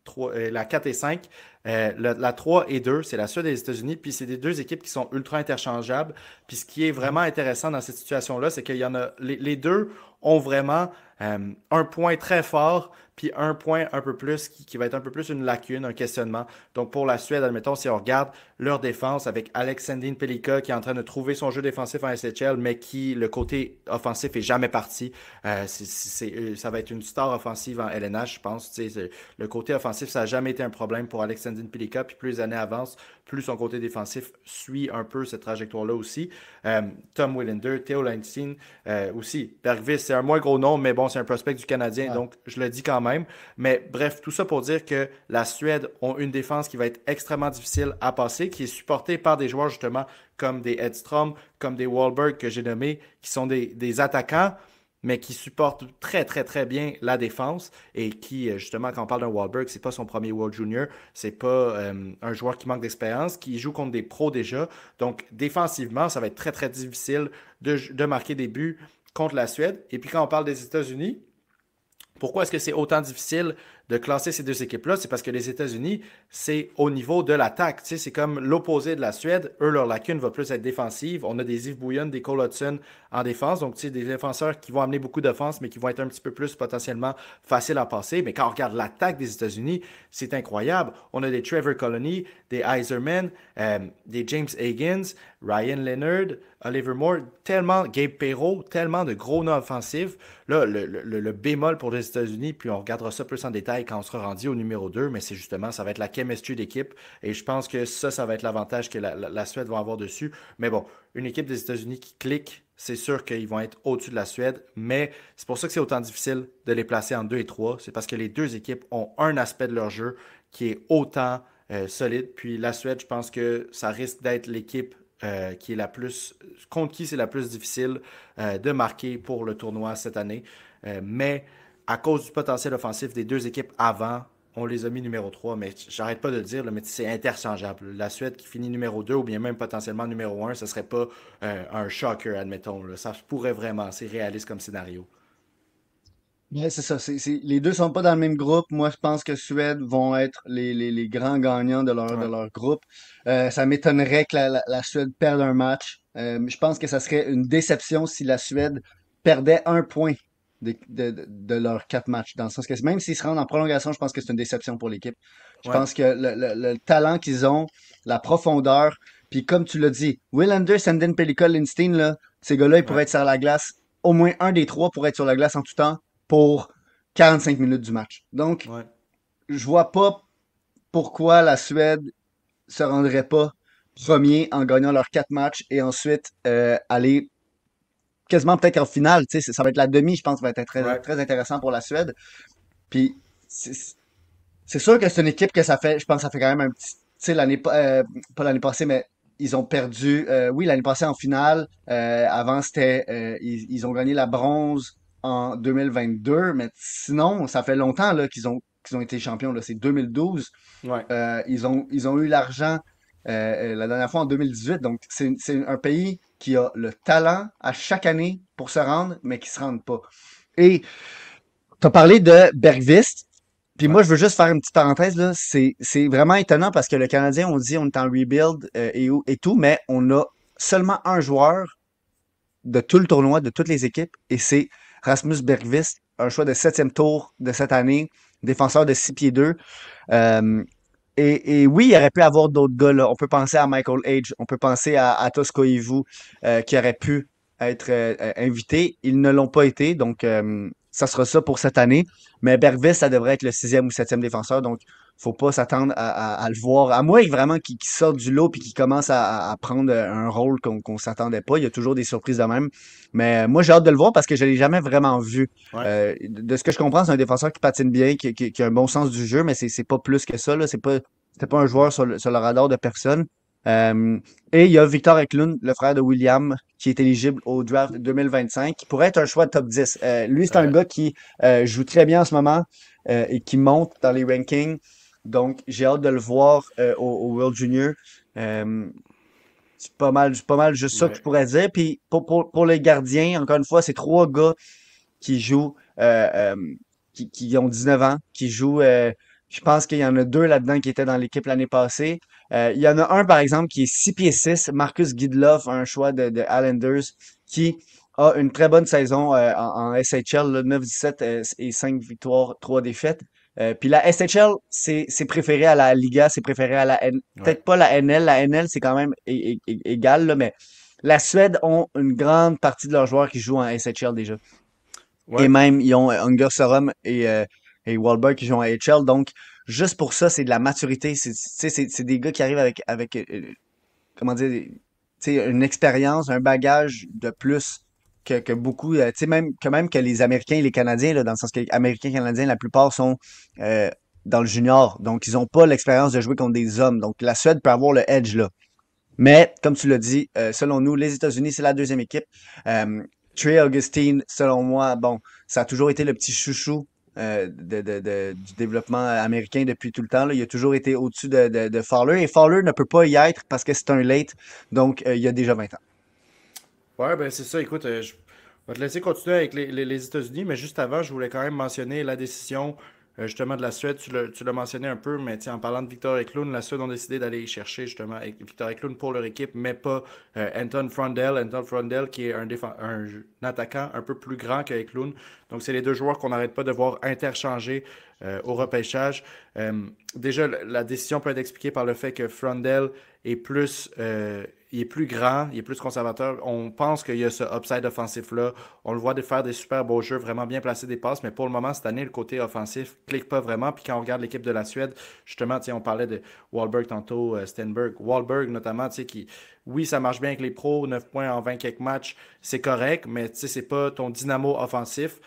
4 et 5. La 3 et 2, c'est la Suède et les États-Unis, puis c'est des deux équipes qui sont ultra interchangeables. Puis ce qui est vraiment intéressant dans cette situation-là, c'est qu'il y en a, les deux ont vraiment un point très fort, puis un point un peu plus qui va être un peu plus une lacune, un questionnement. Donc pour la Suède, admettons, si on regarde leur défense avec Alex Sandin Pellikka qui est en train de trouver son jeu défensif en SHL, mais qui, le côté offensif, est jamais parti. Ça va être une star offensive en LNH, je pense. Le côté offensif, ça n'a jamais été un problème pour Alex Sandin Pellikka, puis plus les années avancent, plus son côté défensif suit un peu cette trajectoire-là aussi. Tom Willander, Theo Leinstein aussi. Bergvist, c'est un moins gros nom, mais bon, c'est un prospect du Canadien, Ouais. donc je le dis quand même. Mais bref, tout ça pour dire que la Suède ont une défense qui va être extrêmement difficile à passer, qui est supportée par des joueurs justement comme des Edstrom, comme des Wahlberg que j'ai nommés, qui sont des attaquants, mais qui supportent très, très, très bien la défense et qui, justement, quand on parle d'un Wahlberg, c'est pas son premier World Junior, c'est pas un joueur qui manque d'expérience, qui joue contre des pros déjà. Donc, défensivement, ça va être très, très difficile de marquer des buts contre la Suède. Et puis, quand on parle des États-Unis, pourquoi est-ce que c'est autant difficile de classer ces deux équipes-là? C'est parce que les États-Unis, c'est au niveau de l'attaque. Tu sais, c'est comme l'opposé de la Suède. Eux, leur lacune va plus être défensive. On a des Yves Bouillon, des Cole Hudson en défense. Donc, tu sais, des défenseurs qui vont amener beaucoup d'offense, mais qui vont être un petit peu plus potentiellement faciles à passer. Mais quand on regarde l'attaque des États-Unis, c'est incroyable. On a des Trevor Colony, des Iserman, des James Higgins, Ryan Leonard, Oliver Moore, tellement, Gabe Perreault, tellement de gros noms offensifs. Là, le bémol pour les États-Unis, puis on regardera ça plus en détail quand on sera rendu au numéro 2, mais c'est justement, ça va être la chemistry d'équipe. Et je pense que ça va être l'avantage que la Suède va avoir dessus. Mais bon, une équipe des États-Unis qui clique, c'est sûr qu'ils vont être au-dessus de la Suède, mais c'est pour ça que c'est autant difficile de les placer en 2 et 3. C'est parce que les deux équipes ont un aspect de leur jeu qui est autant solide. Puis la Suède, je pense que ça risque d'être l'équipe qui est la plus, contre qui c'est la plus difficile de marquer pour le tournoi cette année. Mais à cause du potentiel offensif des deux équipes avant, on les a mis numéro 3, mais j'arrête pas de le dire, là, mais c'est interchangeable. La Suède qui finit numéro 2 ou bien même potentiellement numéro 1, ce serait pas un shocker, admettons. Là. Ça pourrait vraiment, c'est réaliste comme scénario. Ouais, c'est ça. Les deux sont pas dans le même groupe. Moi, je pense que Suède vont être les grands gagnants de Ouais. leur groupe. Ça m'étonnerait que la Suède perde un match. Je pense que ça serait une déception si la Suède perdait un point de leurs 4 matchs. Dans le sens que même s'ils se rendent en prolongation, je pense que c'est une déception pour l'équipe. Je Ouais. pense que le talent qu'ils ont, la profondeur, puis comme tu l'as dit, Willander, Sandin, Pellikka, Lindstein, là, ces gars-là, ils Ouais. pourraient être sur la glace. Au moins un des trois pourrait être sur la glace en tout temps pour 45 minutes du match. Donc, Ouais. je vois pas pourquoi la Suède se rendrait pas premier en gagnant leurs 4 matchs et ensuite aller quasiment peut-être en finale. Tu sais, ça va être la demi, je pense, va être très, Ouais. très intéressant pour la Suède. Puis, c'est sûr que c'est une équipe que ça fait, je pense, que ça fait quand même un petit, tu sais, pas l'année passée, mais ils ont perdu, oui, l'année passée en finale. Avant, ils ont gagné la bronze en 2022, mais sinon, ça fait longtemps là qu'ils ont été champions. Là, c'est 2012. Ouais. Ils ont eu l'argent la dernière fois en 2018. Donc, c'est un pays qui a le talent à chaque année pour se rendre, mais qui se rendent pas. Et tu as parlé de Bergvist. Puis Ouais. moi, je veux juste faire une petite parenthèse, là. C'est vraiment étonnant parce que le Canadien, on dit on est en rebuild et tout, mais on a seulement un joueur de tout le tournoi, de toutes les équipes, et c'est Rasmus Bergvist, un choix de 7e tour de cette année, défenseur de 6 pieds 2. Euh, et oui, il aurait pu avoir d'autres gars, là. On peut penser à Michael Age, on peut penser à Tosco Ivu, qui aurait pu être invités. Ils ne l'ont pas été, donc ça sera ça pour cette année. Mais Bergvist, ça devrait être le 6e ou 7e défenseur, donc faut pas s'attendre à le voir. À moins vraiment qu'il sorte du lot puis qu'il commence à prendre un rôle qu'on s'attendait pas. Il y a toujours des surprises de même. Mais moi, j'ai hâte de le voir parce que je l'ai jamais vraiment vu. Ouais. De ce que je comprends, c'est un défenseur qui patine bien, qui a un bon sens du jeu, mais c'est pas plus que ça, là. C'était pas un joueur sur le radar de personne. Euh, et il y a Victor Eklund, le frère de William, qui est éligible au draft 2025, qui pourrait être un choix de top 10. Lui, c'est un Euh, gars qui joue très bien en ce moment et qui monte dans les rankings. Donc, j'ai hâte de le voir au World Junior. Euh, c'est pas mal juste ça que je ouais, pourrais dire. Puis pour les gardiens, encore une fois, c'est trois gars qui jouent, qui ont 19 ans, qui jouent. Je pense qu'il y en a deux là-dedans qui étaient dans l'équipe l'année passée. Il y en a un, par exemple, qui est 6 pieds 6, Marcus Gidlove, un choix de Islanders, qui a une très bonne saison en SHL, là, 9-17 et 5 victoires, 3 défaites. Puis la SHL, c'est préféré à la Liga, c'est préféré à la N. ouais, Peut-être pas la NL. La NL, c'est quand même égal, là, mais la Suède ont une grande partie de leurs joueurs qui jouent en SHL déjà. Et ouais. même, ils ont Unger Sorum et Wahlberg qui jouent en AHL. Donc, juste pour ça, c'est de la maturité. C'est des gars qui arrivent avec comment dire, tu sais, une expérience, un bagage de plus que beaucoup. Tu sais, même que les Américains et les Canadiens, là, dans le sens que les Américains et Canadiens, la plupart sont euh, dans le junior. Donc, ils n'ont pas l'expérience de jouer contre des hommes. Donc, la Suède peut avoir le edge là. Mais, comme tu l'as dit, selon nous, les États-Unis, c'est la deuxième équipe. Euh, Trey Augustine, selon moi, bon, ça a toujours été le petit chouchou du développement américain depuis tout le temps, là. Il a toujours été au-dessus de Fowler. Et Fowler ne peut pas y être parce que c'est un late. Donc, il y a déjà 20 ans. Ouais, ben c'est ça. Écoute, je vais te laisser continuer avec les États-Unis, mais juste avant, je voulais quand même mentionner la décision justement de la Suède. Tu l'as mentionné un peu, mais tiens, en parlant de Victor Eklund, la Suède ont décidé d'aller chercher justement Victor Eklund pour leur équipe, mais pas Anton Frondell. Anton Frondell qui est un attaquant un peu plus grand que Eklund. Donc, c'est les deux joueurs qu'on n'arrête pas de voir interchanger au repêchage. Déjà, la décision peut être expliquée par le fait que Frondell est plus, il est plus grand, il est plus conservateur. On pense qu'il y a ce upside offensif-là. On le voit de faire des super beaux jeux, vraiment bien placer des passes, mais pour le moment, cette année, le côté offensif clique pas vraiment. Puis quand on regarde l'équipe de la Suède, justement, on parlait de Wahlberg tantôt, Stenberg. Wahlberg, notamment, qui, oui, ça marche bien avec les pros, 9 points en 20 quelques matchs, c'est correct, mais c'est pas ton dynamo offensif.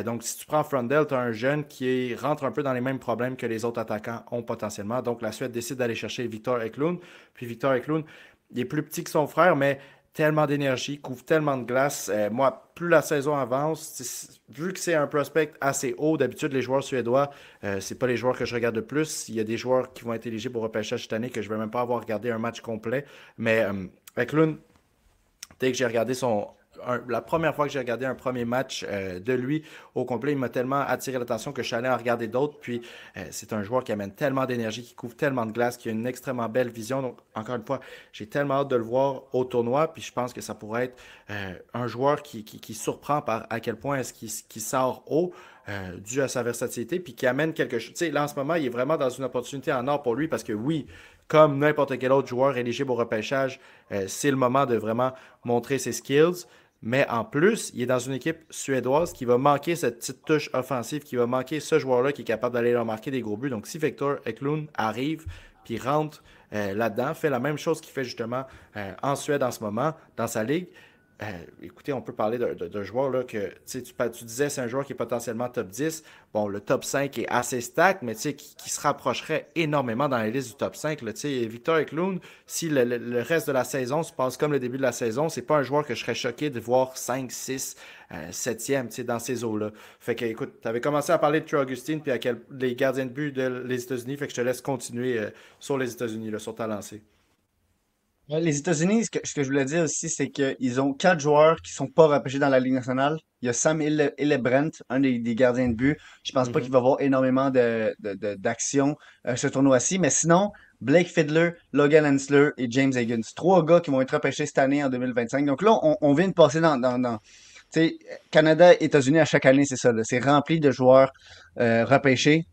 Donc, si tu prends Frondell, tu as un jeune qui rentre un peu dans les mêmes problèmes que les autres attaquants ont potentiellement. Donc, la Suède décide d'aller chercher Victor Eklund. Puis Victor Eklund, il est plus petit que son frère, mais tellement d'énergie, couvre tellement de glace. Moi, plus la saison avance, vu que c'est un prospect assez haut, d'habitude, les joueurs suédois, c'est pas les joueurs que je regarde le plus. Il y a des joueurs qui vont être éligibles au repêchage cette année que je vais même pas avoir regardé un match complet. Mais Eklund, dès que j'ai regardé la première fois que j'ai regardé un premier match de lui au complet, il m'a tellement attiré l'attention que je suis allé en regarder d'autres. Puis c'est un joueur qui amène tellement d'énergie, qui couvre tellement de glace, qui a une extrêmement belle vision. Donc, encore une fois, j'ai tellement hâte de le voir au tournoi. Puis je pense que ça pourrait être un joueur qui surprend par à quel point est-ce qu'il sort haut. Dû à sa versatilité, puis qui amène quelque chose. Tu sais, là, en ce moment, il est vraiment dans une opportunité en or pour lui parce que oui, comme n'importe quel autre joueur éligible au repêchage, c'est le moment de vraiment montrer ses skills. Mais en plus, il est dans une équipe suédoise qui va manquer cette petite touche offensive, qui va manquer ce joueur-là qui est capable d'aller leur marquer des gros buts. Donc, si Victor Eklund arrive puis rentre là-dedans, fait la même chose qu'il fait justement en Suède en ce moment, dans sa ligue, écoutez, on peut parler d'un joueur là, que tu disais c'est un joueur qui est potentiellement top 10. Bon, le top 5 est assez stack, mais qui se rapprocherait énormément dans la liste du top 5. Là, Victor Eklund, si le reste de la saison se passe comme le début de la saison, c'est pas un joueur que je serais choqué de voir 5, 6, 7e dans ces eaux-là. Fait que, écoute, tu avais commencé à parler de Trey Augustine puis les gardiens de but des États-Unis. Fait que je te laisse continuer sur les États-Unis, là, sur ta lancée. Les États-Unis, ce que je voulais dire aussi, c'est qu'ils ont quatre joueurs qui sont pas repêchés dans la Ligue nationale. Il y a Sam Hillebrand, un des gardiens de but. Je pense pas qu'il Mhm. va avoir énormément d'action ce tournoi-ci. Mais sinon, Blake Fiddler, Logan Hensler et James Higgins. Trois gars qui vont être repêchés cette année en 2025. Donc là, on vient de passer tu sais, Canada, États-Unis à chaque année, c'est ça, là. C'est rempli de joueurs repêchés.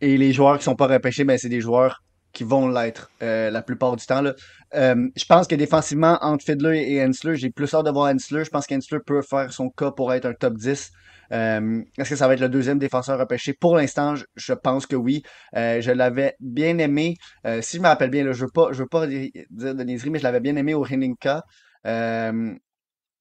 Et les joueurs qui sont pas repêchés, ben, c'est des joueurs qui vont l'être la plupart du temps, là. Je pense que défensivement, entre Fiddler et Hensler, j'ai plus hâte de voir Hensler. Je pense qu'Hensler peut faire son cas pour être un top 10. Est-ce que ça va être le deuxième défenseur repêché? Pour l'instant, je pense que oui. Je l'avais bien aimé. Si je me rappelle bien, là, je veux pas dire de niaiserie, mais je l'avais bien aimé au Hlinka. Euh,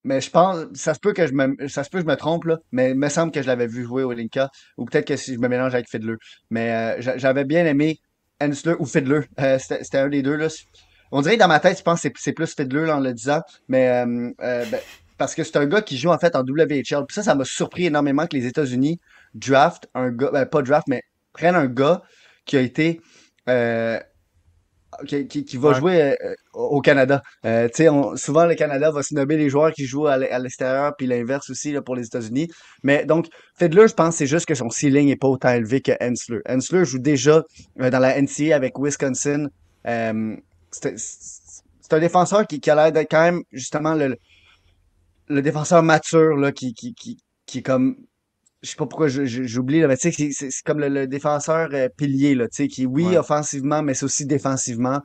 mais je pense, ça se peut que je me trompe, là, mais il me semble que je l'avais vu jouer au Linka, ou peut-être que si je me mélange avec Fiddler. Mais j'avais bien aimé Hensler ou Fiddler, c'était un des deux, là. On dirait que dans ma tête, je pense que c'est plus Fiddler là, en le disant, mais ben, parce que c'est un gars qui joue en fait en WHL. Puis ça m'a surpris énormément que les États-Unis draftent un gars, ben, pas draft, mais prennent un gars qui a été euh, qui va Ouais. jouer au Canada. Tu sais, souvent le Canada va se nommer les joueurs qui jouent à l'extérieur, puis l'inverse aussi là, pour les États-Unis. Mais donc, Fiddler, je pense, c'est juste que son ceiling est pas autant élevé que Hensler. Hensler joue déjà dans la NCAA avec Wisconsin. Euh, c'est un défenseur qui a l'air d'être quand même justement le défenseur mature là, qui est comme je sais pas pourquoi j'oublie là, mais tu sais, c'est comme le défenseur pilier là, tu sais, qui oui Ouais. offensivement, mais c'est aussi défensivement.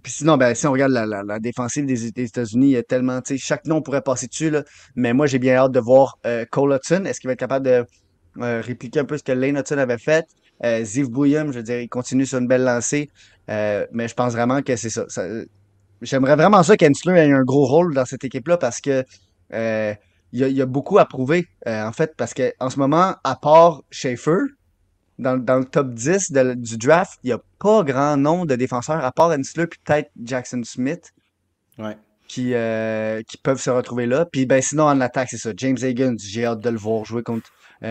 Puis sinon, ben si on regarde la défensive des États-Unis, il y a tellement, tu sais, chaque nom pourrait passer dessus là. Mais moi, j'ai bien hâte de voir Cole Hudson. Est-ce qu'il va être capable de répliquer un peu ce que Lane Hudson avait fait? Ziv Bouillum, je veux dire, il continue sur une belle lancée. Mais je pense vraiment que c'est ça. J'aimerais vraiment ça qu'Hensler ait un gros rôle dans cette équipe-là parce que euh, il y a beaucoup à prouver, en fait, parce que en ce moment, à part Schaefer, dans le top 10 du draft, il n'y a pas grand nombre de défenseurs, à part Hensler puis peut-être Jackson Smith, Ouais. qui peuvent se retrouver là. Puis ben sinon en attaque, c'est ça. James Higgins, j'ai hâte de le voir jouer contre tu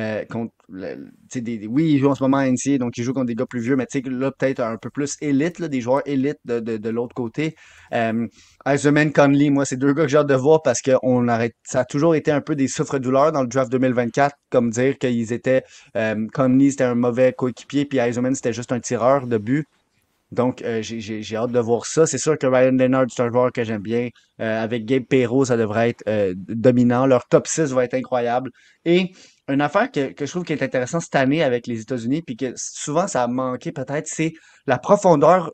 sais, oui, il joue en ce moment à NCAA, donc il joue contre des gars plus vieux, mais tu sais, là, peut-être un peu plus élite, là, des joueurs élites de l'autre côté. Euh, Eiserman, Conley, moi, c'est deux gars que j'ai hâte de voir parce que ça a toujours été un peu des souffres-douleurs dans le draft 2024, comme dire qu'ils étaient, Conley, c'était un mauvais coéquipier, puis Eiserman, c'était juste un tireur de but. Donc, j'ai hâte de voir ça. C'est sûr que Ryan Leonard, c'est un joueur que j'aime bien. Avec Gabe Perreault, ça devrait être dominant. Leur top 6 va être incroyable. Et une affaire que je trouve qui est intéressante cette année avec les États-Unis, puis que souvent ça a manqué peut-être, c'est la profondeur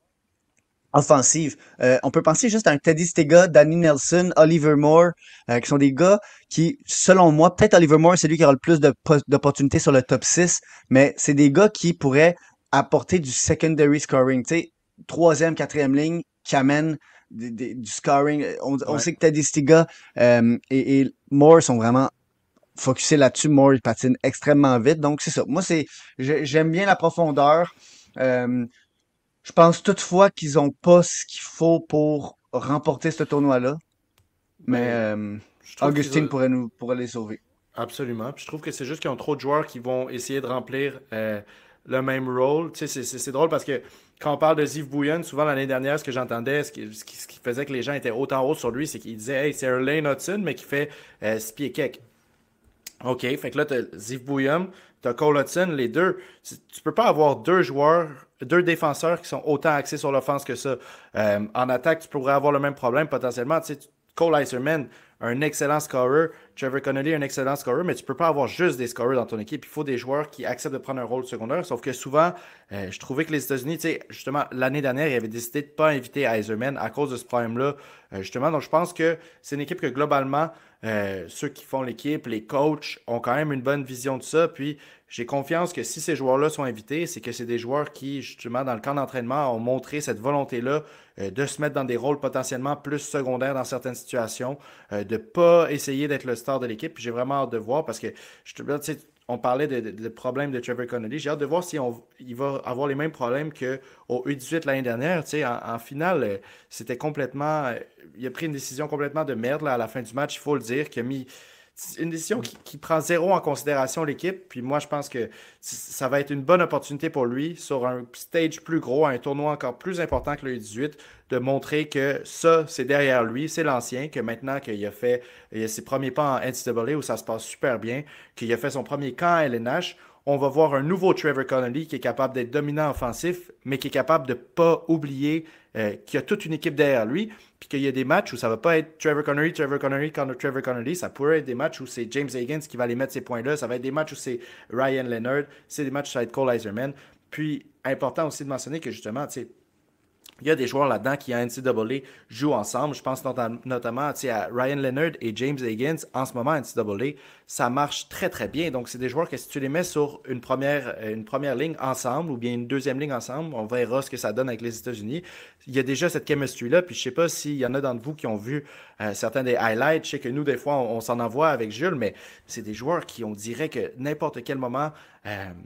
offensive. On peut penser juste à un Teddy Stega, Danny Nelson, Oliver Moore, qui sont des gars qui, selon moi, peut-être Oliver Moore, c'est lui qui aura le plus d'opportunités sur le top 6, mais c'est des gars qui pourraient apporter du secondary scoring, tu sais, troisième, quatrième ligne, qui amènent du scoring. On Ouais. sait que Teddy Stega et Moore sont vraiment focusés là-dessus. Moore, il patine extrêmement vite, donc c'est ça. Moi, j'aime bien la profondeur. Euh, je pense toutefois qu'ils ont pas ce qu'il faut pour remporter ce tournoi-là, mais Ben, je trouve qu'ils Augustine ont... pourrait les sauver. Absolument. Puis je trouve que c'est juste qu'ils ont trop de joueurs qui vont essayer de remplir le même rôle. Tu sais, c'est drôle parce que quand on parle de Ziv Bouillon, souvent l'année dernière, ce que j'entendais, ce qui faisait que les gens étaient autant hauts sur lui, c'est qu'ils disaient Hey, c'est un Lane Hudson, mais qui fait 6 pieds quelques. OK, fait que là, t'as Ziv Bouillon, t'as Cole Hudson, les deux. Tu peux pas avoir deux joueurs, deux défenseurs qui sont autant axés sur l'offense que ça. En attaque, tu pourrais avoir le même problème potentiellement. Tu sais, Cole Iserman, un excellent scorer. Trevor Connolly, un excellent scorer, mais tu peux pas avoir juste des scorers dans ton équipe. Il faut des joueurs qui acceptent de prendre un rôle secondaire. Sauf que souvent, je trouvais que les États-Unis, tu sais, justement, l'année dernière, ils avaient décidé de pas inviter Iserman à cause de ce problème-là. Justement, donc je pense que c'est une équipe que globalement, ceux qui font l'équipe, les coachs, ont quand même une bonne vision de ça. Puis j'ai confiance que si ces joueurs-là sont invités, c'est que c'est des joueurs qui, justement, dans le camp d'entraînement, ont montré cette volonté-là de se mettre dans des rôles potentiellement plus secondaires dans certaines situations, de pas essayer d'être le star de l'équipe. Puis j'ai vraiment hâte de voir parce que tu sais, on parlait de problèmes de Trevor Connolly. J'ai hâte de voir si il va avoir les mêmes problèmes qu'au U18 l'année dernière. Tu sais, en finale, c'était complètement. Il a pris une décision complètement de merde là, à la fin du match, il faut le dire, qui a mis une décision qui prend zéro en considération l'équipe. Puis moi, je pense que ça va être une bonne opportunité pour lui sur un stage plus gros, un tournoi encore plus important que le U18, de montrer que ça, c'est derrière lui, c'est l'ancien, que maintenant qu'il a fait ses premiers pas en NCAA où ça se passe super bien, qu'il a fait son premier camp à LNH, on va voir un nouveau Trevor Connolly qui est capable d'être dominant offensif, mais qui est capable de ne pas oublier qu'il y a toute une équipe derrière lui, puis qu'il y a des matchs où ça va pas être Trevor Connolly, contre Trevor Connolly, ça pourrait être des matchs où c'est James Higgins qui va aller mettre ces points-là, ça va être des matchs où c'est Ryan Leonard, c'est des matchs où ça va être Cole Iserman. Puis, important aussi de mentionner que justement, tu sais, il y a des joueurs là-dedans qui, en NCAA, jouent ensemble. Je pense notamment à Ryan Leonard et James Higgins. En ce moment, en NCAA, ça marche très, très bien. Donc, c'est des joueurs que si tu les mets sur une première ligne ensemble ou bien une deuxième ligne ensemble, on verra ce que ça donne avec les États-Unis. il y a déjà cette chemistry-là. Puis je sais pas s'il y en a d'entre vous qui ont vu certains des highlights. Je sais que nous, des fois, on s'en envoie avec Jules, mais c'est des joueurs qui, on dirait que n'importe quel moment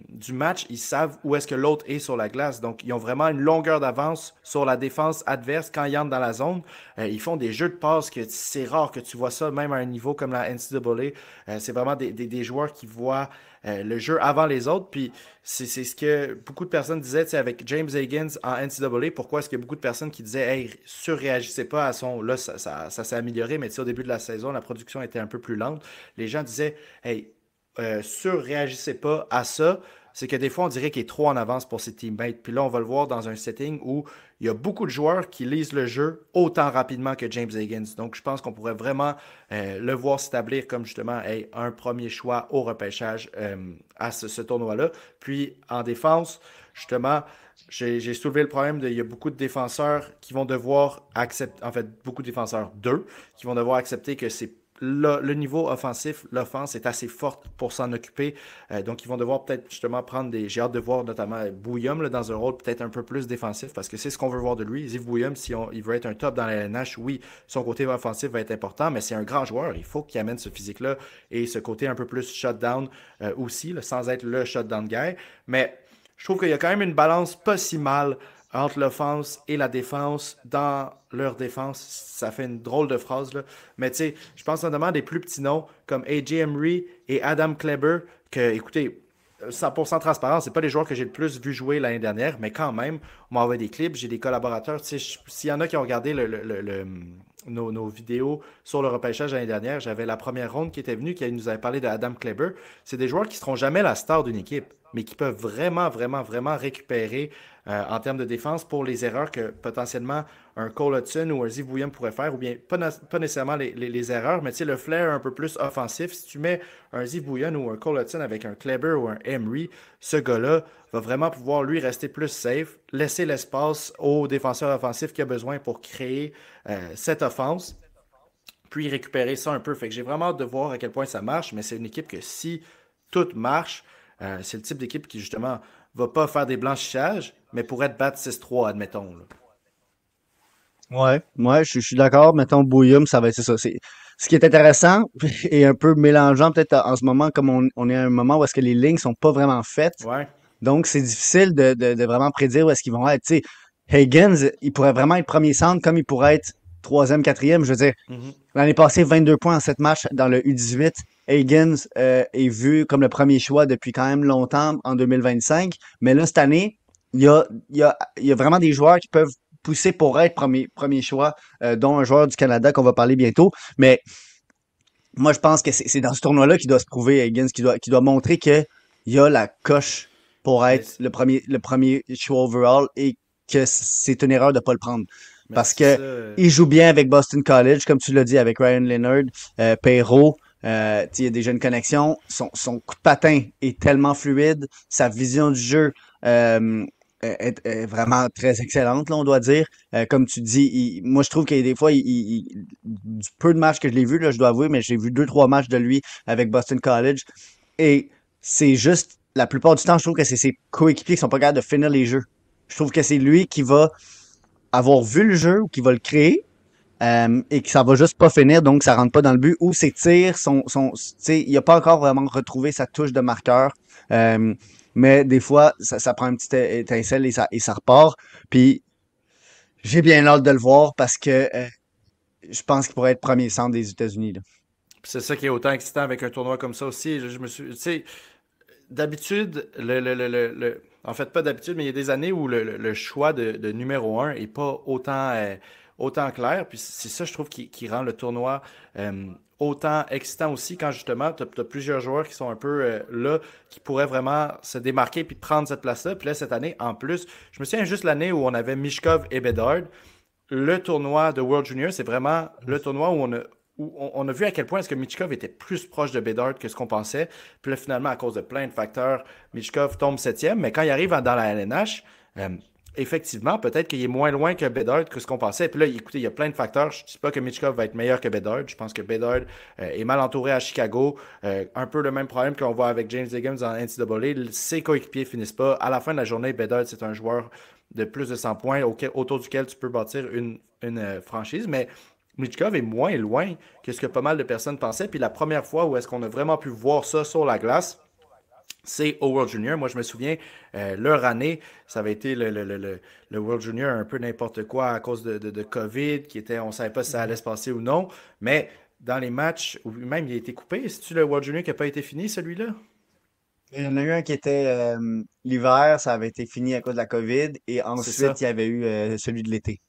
du match, ils savent où est-ce que l'autre est sur la glace. Donc, ils ont vraiment une longueur d'avance sur la défense adverse quand ils entrent dans la zone. Ils font des jeux de passe que c'est rare que tu vois ça, même à un niveau comme la NCAA. C'est vraiment des joueurs qui voient le jeu avant les autres. Puis c'est ce que beaucoup de personnes disaient, tu sais, avec James Higgins en NCAA. Pourquoi est-ce qu'il y a beaucoup de personnes qui disaient, hey, surréagissez pas à son. Là, ça s'est amélioré, mais tu sais, au début de la saison, la production était un peu plus lente. Les gens disaient, hey, surréagissez pas à ça. C'est que des fois, on dirait qu'il est trop en avance pour ses teammates. Puis là, on va le voir dans un setting où il y a beaucoup de joueurs qui lisent le jeu autant rapidement que James Higgins. Donc, je pense qu'on pourrait vraiment le voir s'établir comme justement hey, un premier choix au repêchage à ce tournoi-là. Puis, en défense, justement, j'ai soulevé le problème il y a beaucoup de défenseurs qui vont devoir accepter, en fait, beaucoup de défenseurs, deux, qui vont devoir accepter que c'est le niveau offensif, l'offense est assez forte pour s'en occuper. Donc, ils vont devoir peut-être justement prendre des. J'ai hâte de voir notamment Bouillum là, dans un rôle peut-être un peu plus défensif parce que c'est ce qu'on veut voir de lui. Ziv Bouillum, si il veut être un top dans la LNH, oui, son côté offensif va être important, mais c'est un grand joueur. Il faut qu'il amène ce physique-là et ce côté un peu plus shutdown aussi, là, sans être le shutdown guy. Mais je trouve qu'il y a quand même une balance pas si mal entre l'offense et la défense dans leur défense. Ça fait une drôle de phrase, là. Mais tu sais, je pense notamment à des plus petits noms comme AJ Emery et Adam Kleber, que, écoutez, 100% transparent, c'est pas les joueurs que j'ai le plus vu jouer l'année dernière, mais quand même, on m'envoie des clips, j'ai des collaborateurs. Tu sais, s'il y en a qui ont regardé nos vidéos sur le repêchage l'année dernière, j'avais la première ronde qui était venue, qui nous avait parlé de Adam Kleber. C'est des joueurs qui ne seront jamais la star d'une équipe, mais qui peuvent vraiment, vraiment, vraiment récupérer en termes de défense pour les erreurs que potentiellement un Cole Hudson ou un Ziv Williams pourrait faire, ou bien pas nécessairement les erreurs, mais tu sais, le flair un peu plus offensif. Si tu mets un Ziv Williams ou un Cole Hudson avec un Kleber ou un Emery, ce gars-là va vraiment pouvoir, lui, rester plus safe, laisser l'espace aux défenseurs offensifs qu'il a besoin pour créer cette offense, puis récupérer ça un peu. Fait que j'ai vraiment hâte de voir à quel point ça marche, mais c'est une équipe que si tout marche, c'est le type d'équipe qui, justement, va pas faire des blanchissages, mais pourrait te battre 6-3, admettons. Là. Ouais, je suis d'accord. Mettons, Bouillum, ça va être c'est ça. Ce qui est intéressant et un peu mélangeant peut-être en ce moment, comme on est à un moment où est-ce que les lignes sont pas vraiment faites. Ouais. Donc, c'est difficile de vraiment prédire où est-ce qu'ils vont être. Tu sais, Higgins, il pourrait vraiment être premier centre comme il pourrait être troisième, quatrième. Je veux dire, Mhm. l'année passée, 22 points en 7 matchs dans le U18. Higgins est vu comme le premier choix depuis quand même longtemps en 2025. Mais là, cette année, il y a vraiment des joueurs qui peuvent pousser pour être premier choix, dont un joueur du Canada qu'on va parler bientôt. Mais moi, je pense que c'est dans ce tournoi-là qu'il doit se prouver, Higgins, qui doit montrer qu'il y a la coche pour Mais, être le premier choix overall et que c'est une erreur de ne pas le prendre. mais Parce c'est que ça. il joue bien avec Boston College, comme tu l'as dit, avec Ryan Leonard, Perrault. Il y a déjà une connexion. Son coup de patin est tellement fluide. Sa vision du jeu est vraiment très excellente, là, on doit dire. Comme tu dis, moi je trouve qu'il y a des fois, du peu de matchs que je l'ai vu, là, je dois avouer, mais j'ai vu deux, trois matchs de lui avec Boston College. Et c'est juste, la plupart du temps, je trouve que c'est ses coéquipiers qui sont pas capables de finir les jeux. Je trouve que c'est lui qui va avoir vu le jeu ou qui va le créer et que ça va juste pas finir, donc ça rentre pas dans le but. Ou ses tirs il a pas encore vraiment retrouvé sa touche de marqueur. Euh, mais des fois, ça prend une petite étincelle et ça repart. Puis j'ai bien hâte de le voir parce que je pense qu'il pourrait être premier centre des États-Unis, là. Puis c'est ça qui est autant excitant avec un tournoi comme ça aussi. Je me suis, tu sais, d'habitude, en fait, pas d'habitude, mais il y a des années où le choix de numéro un est pas autant clair. Puis c'est ça, je trouve, qui rend le tournoi autant excitant aussi quand justement, tu as plusieurs joueurs qui sont un peu là, qui pourraient vraiment se démarquer puis prendre cette place-là. Puis là, cette année, en plus, je me souviens juste l'année où on avait Mishkov et Bedard. Le tournoi de World Junior, c'est vraiment le tournoi où on a vu à quel point est-ce que Michkov était plus proche de Bedard que ce qu'on pensait. Puis là, finalement, à cause de plein de facteurs, Michkov tombe septième. Mais quand il arrive dans la LNH, euh, effectivement, peut-être qu'il est moins loin que Bedard que ce qu'on pensait. Puis là, écoutez, il y a plein de facteurs. Je ne dis pas que Michkov va être meilleur que Bedard. Je pense que Bedard est mal entouré à Chicago. Un peu le même problème qu'on voit avec James Higgins en NCAA. Ses coéquipiers finissent pas. À la fin de la journée, Bedard, c'est un joueur de plus de 100 points autour duquel tu peux bâtir une franchise. Mais Michkov est moins loin que ce que pas mal de personnes pensaient. Puis la première fois où est-ce qu'on a vraiment pu voir ça sur la glace, c'est au World Junior. Moi, je me souviens, leur année, ça avait été le World Junior un peu n'importe quoi à cause de COVID, on ne savait pas si ça allait se passer ou non. Mais dans les matchs, ou même il a été coupé, c'est-tu le World Junior qui n'a pas été fini, celui-là? Il y en a eu un qui était l'hiver, ça avait été fini à cause de la COVID, et C'est ensuite ça. il y avait eu celui de l'été.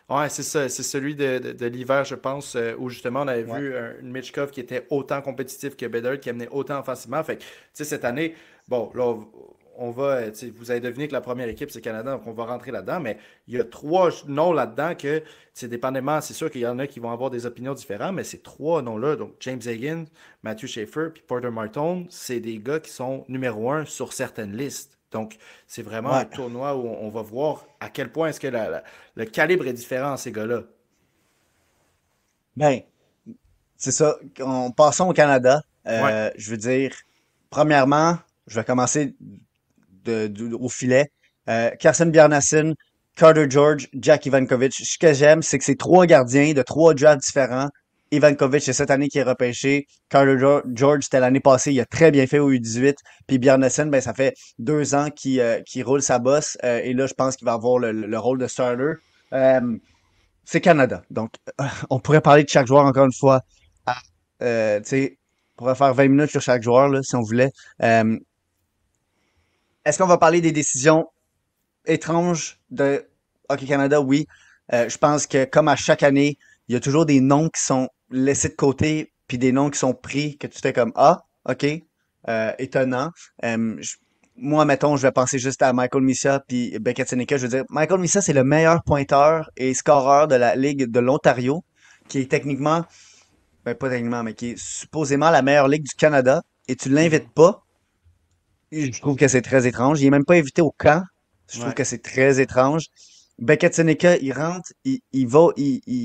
Ouais, c'est ça. C'est celui de l'hiver, je pense, où justement on avait Ouais. vu une Michkov qui était autant compétitif que Bedard, qui amenait autant offensivement. Fait que, tu sais, cette année, bon, là, on va, tu sais, vous avez deviné que la première équipe, c'est Canada, donc on va rentrer là-dedans, mais il y a trois noms là-dedans que, c'est dépendamment, c'est sûr qu'il y en a qui vont avoir des opinions différentes, mais ces trois noms-là, donc James Higgins, Matthew Schaefer, puis Porter Martone, c'est des gars qui sont numéro un sur certaines listes. Donc, c'est vraiment un Ouais. tournoi où on va voir à quel point est-ce que le calibre est différent, ces gars-là. Ben, c'est ça. Passons au Canada. Ouais. Je veux dire, premièrement, je vais commencer au filet. Carson Bjarnason, Carter George, Jack Ivankovic. Ce que j'aime, c'est que c'est trois gardiens de trois drafts différents. Ivankovic, c'est cette année qui est repêché. George, c'était l'année passée. Il a très bien fait au U18. Puis Bjarnason, ben, ça fait 2 ans qu'il roule sa bosse. Et là, je pense qu'il va avoir le rôle de starter. Euh, c'est Canada. Donc, on pourrait parler de chaque joueur encore une fois. Tu sais, on pourrait faire 20 minutes sur chaque joueur, là, si on voulait. Euh, Est-ce qu'on va parler des décisions étranges de Hockey Canada? Oui. Je pense que, comme à chaque année, il y a toujours des noms qui sont laissés de côté, puis des noms qui sont pris, que tu fais comme Ah, OK, étonnant. Moi, mettons, je vais penser juste à Michael Missa puis Beckett Seneca. Je veux dire, Michael Missa, c'est le meilleur pointeur et scoreur de la Ligue de l'Ontario, qui est techniquement, ben pas techniquement, mais qui est supposément la meilleure ligue du Canada, et tu l'invites Mhm. pas. Je trouve que c'est très étrange. Il est même pas invité au camp. Je trouve Ouais. que c'est très étrange. Beckett Seneca, il rentre, il va,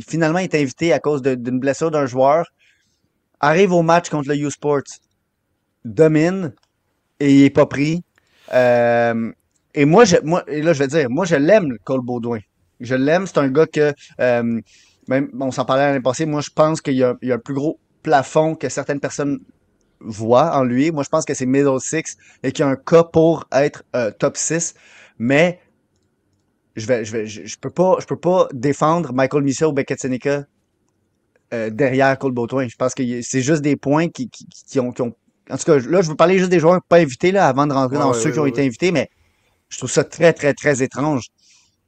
finalement, il est invité à cause d'une blessure d'un joueur, arrive au match contre le U-Sports, domine, et il est pas pris. Euh, et et là, je vais dire, moi, je l'aime, Cole Baudouin. Je l'aime, c'est un gars que, même, on s'en parlait l'année passée, moi, je pense qu'il y a un plus gros plafond que certaines personnes voient en lui. Moi, je pense que c'est middle six et qu'il y a un cas pour être top 6. Mais je peux pas défendre Michael Missa ou Beckett Seneca derrière Cole Baudouin. Je pense que c'est juste des points qui ont. En tout cas, là, je veux parler juste des joueurs pas invités là, avant de rentrer Ouais, dans ouais, ceux ouais, qui ont ouais, été ouais. invités, mais je trouve ça très, très, très étrange.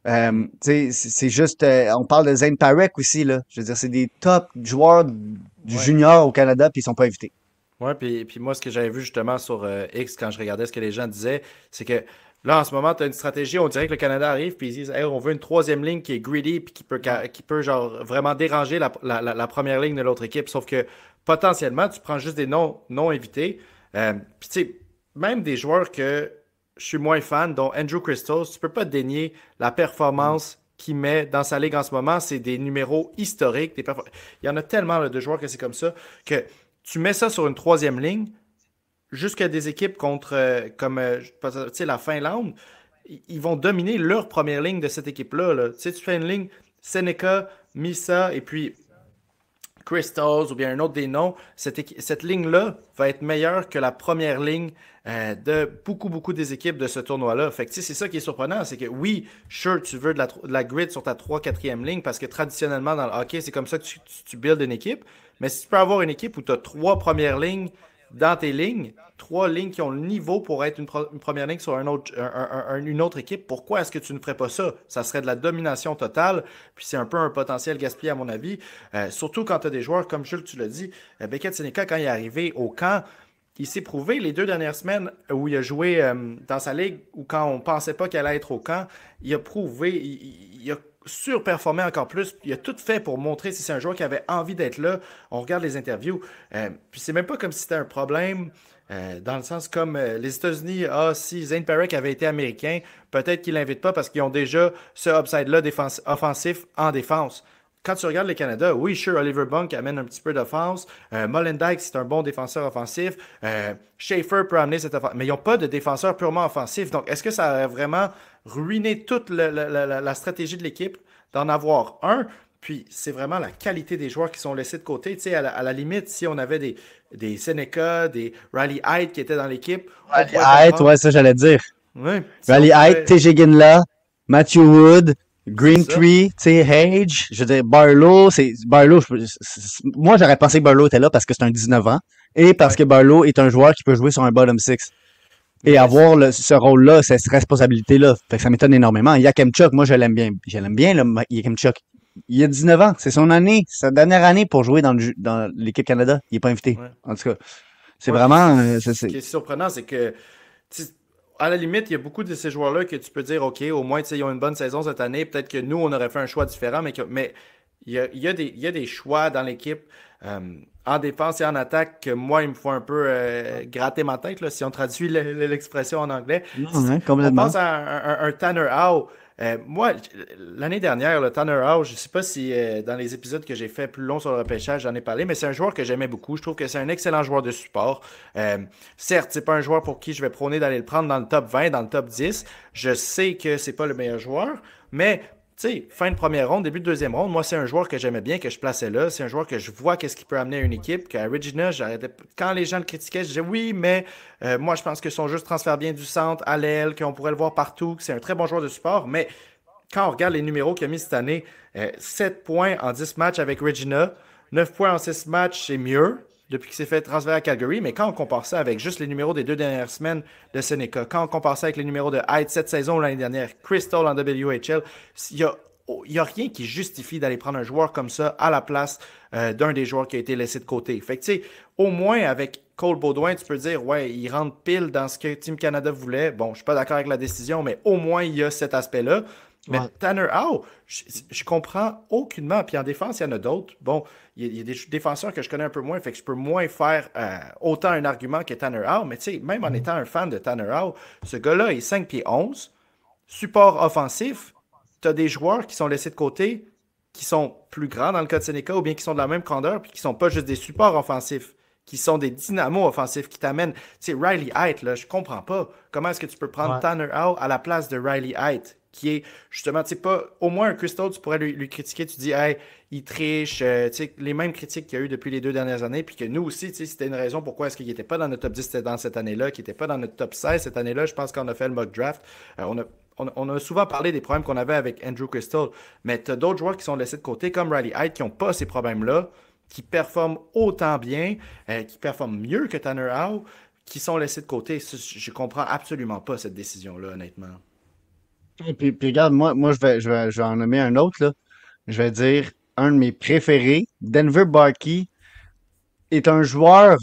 Mhm. Tu sais, c'est juste, on parle de Zane Parek aussi, là. Je veux dire, c'est des top joueurs du Ouais. junior au Canada, puis ils sont pas invités. Ouais, puis moi, ce que j'avais vu justement sur X quand je regardais ce que les gens disaient, c'est que là, en ce moment, tu as une stratégie, on dirait que le Canada arrive, puis ils disent, hey, on veut une troisième ligne qui est greedy, puis Ouais. qui peut genre vraiment déranger la première ligne de l'autre équipe. Sauf que potentiellement, tu prends juste des noms non invités. Puis tu sais, même des joueurs que je suis moins fan, dont Andrew Christos, tu peux pas dénier la Mm. performance qu'il met dans sa ligue en ce moment. C'est des numéros historiques. Il y en a tellement là, de joueurs que c'est comme ça que tu mets ça sur une troisième ligne, jusqu'à des équipes contre, comme tu sais, la Finlande, ils vont dominer leur première ligne de cette équipe-là. Là. Tu sais, tu fais une ligne Seneca, Misa et puis Crystals ou bien un autre des noms, cette ligne-là va être meilleure que la première ligne de beaucoup, beaucoup des équipes de ce tournoi-là. Fait que, tu sais, c'est ça qui est surprenant, c'est que oui, sure, tu veux de la grid sur ta 3 4 ligne parce que traditionnellement dans le hockey, c'est comme ça que tu builds une équipe. Mais si tu peux avoir une équipe où tu as trois premières lignes dans tes lignes, trois lignes qui ont le niveau pour être une première ligne sur une autre équipe, pourquoi est-ce que tu ne ferais pas ça? Ça serait de la domination totale, puis c'est un peu un potentiel gaspillé à mon avis. Surtout quand tu as des joueurs, comme Jules, tu l'as dit, Beckett Seneca, quand il est arrivé au camp, il s'est prouvé les 2 dernières semaines où il a joué dans sa ligue, ou quand on pensait pas qu'il allait être au camp, il a prouvé, il a surperformé encore plus. Il a tout fait pour montrer si c'est un joueur qui avait envie d'être là. On regarde les interviews. Puis c'est même pas comme si c'était un problème. Dans le sens comme les États-Unis, ah, si Zane Parek avait été américain, peut-être qu'il l'invite pas parce qu'ils ont déjà ce upside-là offensif en défense. quand tu regardes le Canada, oui, sure, Oliver Bunk amène un petit peu d'offense. Molendyk, c'est un bon défenseur offensif. Schaefer peut amener cette offense. Mais ils n'ont pas de défenseur purement offensif. Donc, est-ce que ça a vraiment ruiné toute la stratégie de l'équipe d'en avoir un? Puis, c'est vraiment la qualité des joueurs qui sont laissés de côté. Tu sais, à la limite, si on avait des Seneca, des Riley Hyde qui étaient dans l'équipe, on Riley pourrait Height, comprendre. ouais, ça j'allais dire. Oui, Riley Height, TJ Ginla, Matthew Wood, c'est ça. Greentree, tu sais, Hage, je veux dire, Barlow, Barlow, moi j'aurais pensé que Barlow était là parce que c'est un 19 ans et parce Ouais. que Barlow est un joueur qui peut jouer sur un bottom six. Et Mais avoir ce rôle-là, cette responsabilité-là, fait que ça m'étonne énormément. Yakemchuk, moi je l'aime bien. Je l'aime bien, là, Yakemchuk. Il a 19 ans, c'est son année, sa dernière année pour jouer dans l'équipe Canada. Il est pas invité. ouais. En tout cas, c'est Ouais, puis vraiment, ce qui est surprenant, c'est que tu sais, à la limite, il y a beaucoup de ces joueurs-là que tu peux dire, OK, au moins, tu sais, ils ont une bonne saison cette année. Peut-être que nous, on aurait fait un choix différent, mais il y a des choix dans l'équipe euh, en défense et en attaque que moi, il me faut un peu gratter ma tête, là, si on traduit l'expression en anglais. non, Si hein, on complètement. pense à un Tanner Howe. Moi, l'année dernière, le Tanner Howe, je ne sais pas si dans les épisodes que j'ai fait plus longs sur le repêchage, j'en ai parlé, mais c'est un joueur que j'aimais beaucoup. Je trouve que c'est un excellent joueur de support. Euh, Certes, c'est pas un joueur pour qui je vais prôner d'aller le prendre dans le top 20, dans le top 10. Je sais que c'est pas le meilleur joueur, mais tu sais, fin de première ronde, début de deuxième ronde, moi, c'est un joueur que j'aimais bien, que je plaçais là. C'est un joueur que je vois qu'est-ce qu'il peut amener à une équipe. Qu'à Regina, quand les gens le critiquaient, je disais oui, mais moi, je pense que son jeu se transfère bien du centre à l'aile, qu'on pourrait le voir partout, que c'est un très bon joueur de support. Mais quand on regarde les numéros qu'il a mis cette année, 7 points en 10 matchs avec Regina, 9 points en 6 matchs, c'est mieux depuis qu'il s'est fait transférer à Calgary. Mais quand on compare ça avec juste les numéros des 2 dernières semaines de Seneca, quand on compare ça avec les numéros de Hyde cette saison ou l'année dernière, Crystal en WHL, il y a il n'y a rien qui justifie d'aller prendre un joueur comme ça à la place d'un des joueurs qui a été laissé de côté. Fait que, tu sais, au moins avec Cole Baudouin, tu peux dire, ouais, il rentre pile dans ce que Team Canada voulait. Bon, je suis pas d'accord avec la décision, mais au moins, il y a cet aspect-là. Mais Ouais. Tanner Howe, je comprends aucunement. Puis en défense, il y en a d'autres. Bon, il y a des défenseurs que je connais un peu moins, fait que je peux moins faire autant un argument que Tanner Howe. Mais tu sais, même en étant un fan de Tanner Howe, ce gars-là est 5 pieds 11, support offensif. Tu as des joueurs qui sont laissés de côté, qui sont plus grands dans le cas de Seneca, ou bien qui sont de la même grandeur, puis qui sont pas juste des supports offensifs, qui sont des dynamos offensifs, qui t'amènent. Tu sais, Riley Height, là, je comprends pas. Comment est-ce que tu peux prendre Ouais. Tanner Howe à la place de Riley Height, qui est justement, tu sais, pas. Au moins, un Crystal, tu pourrais lui critiquer, tu dis, hey, il triche, tu sais, les mêmes critiques qu'il y a eu depuis les 2 dernières années, puis que nous aussi, tu sais, c'était une raison pourquoi est-ce qu'il n'était pas dans notre top 10 dans cette année-là, qu'il n'était pas dans notre top 16 cette année-là. Je pense qu'on a fait le mock draft. On a souvent parlé des problèmes qu'on avait avec Andrew Crystal, mais tu as d'autres joueurs qui sont laissés de côté, comme Riley Hyde, qui n'ont pas ces problèmes-là, qui performent autant bien, qui performent mieux que Tanner Howe, qui sont laissés de côté. Je comprends absolument pas cette décision-là, honnêtement. Et puis regarde, moi je vais en nommer un autre, là. Je vais dire un de mes préférés. Denver Barkey est un joueur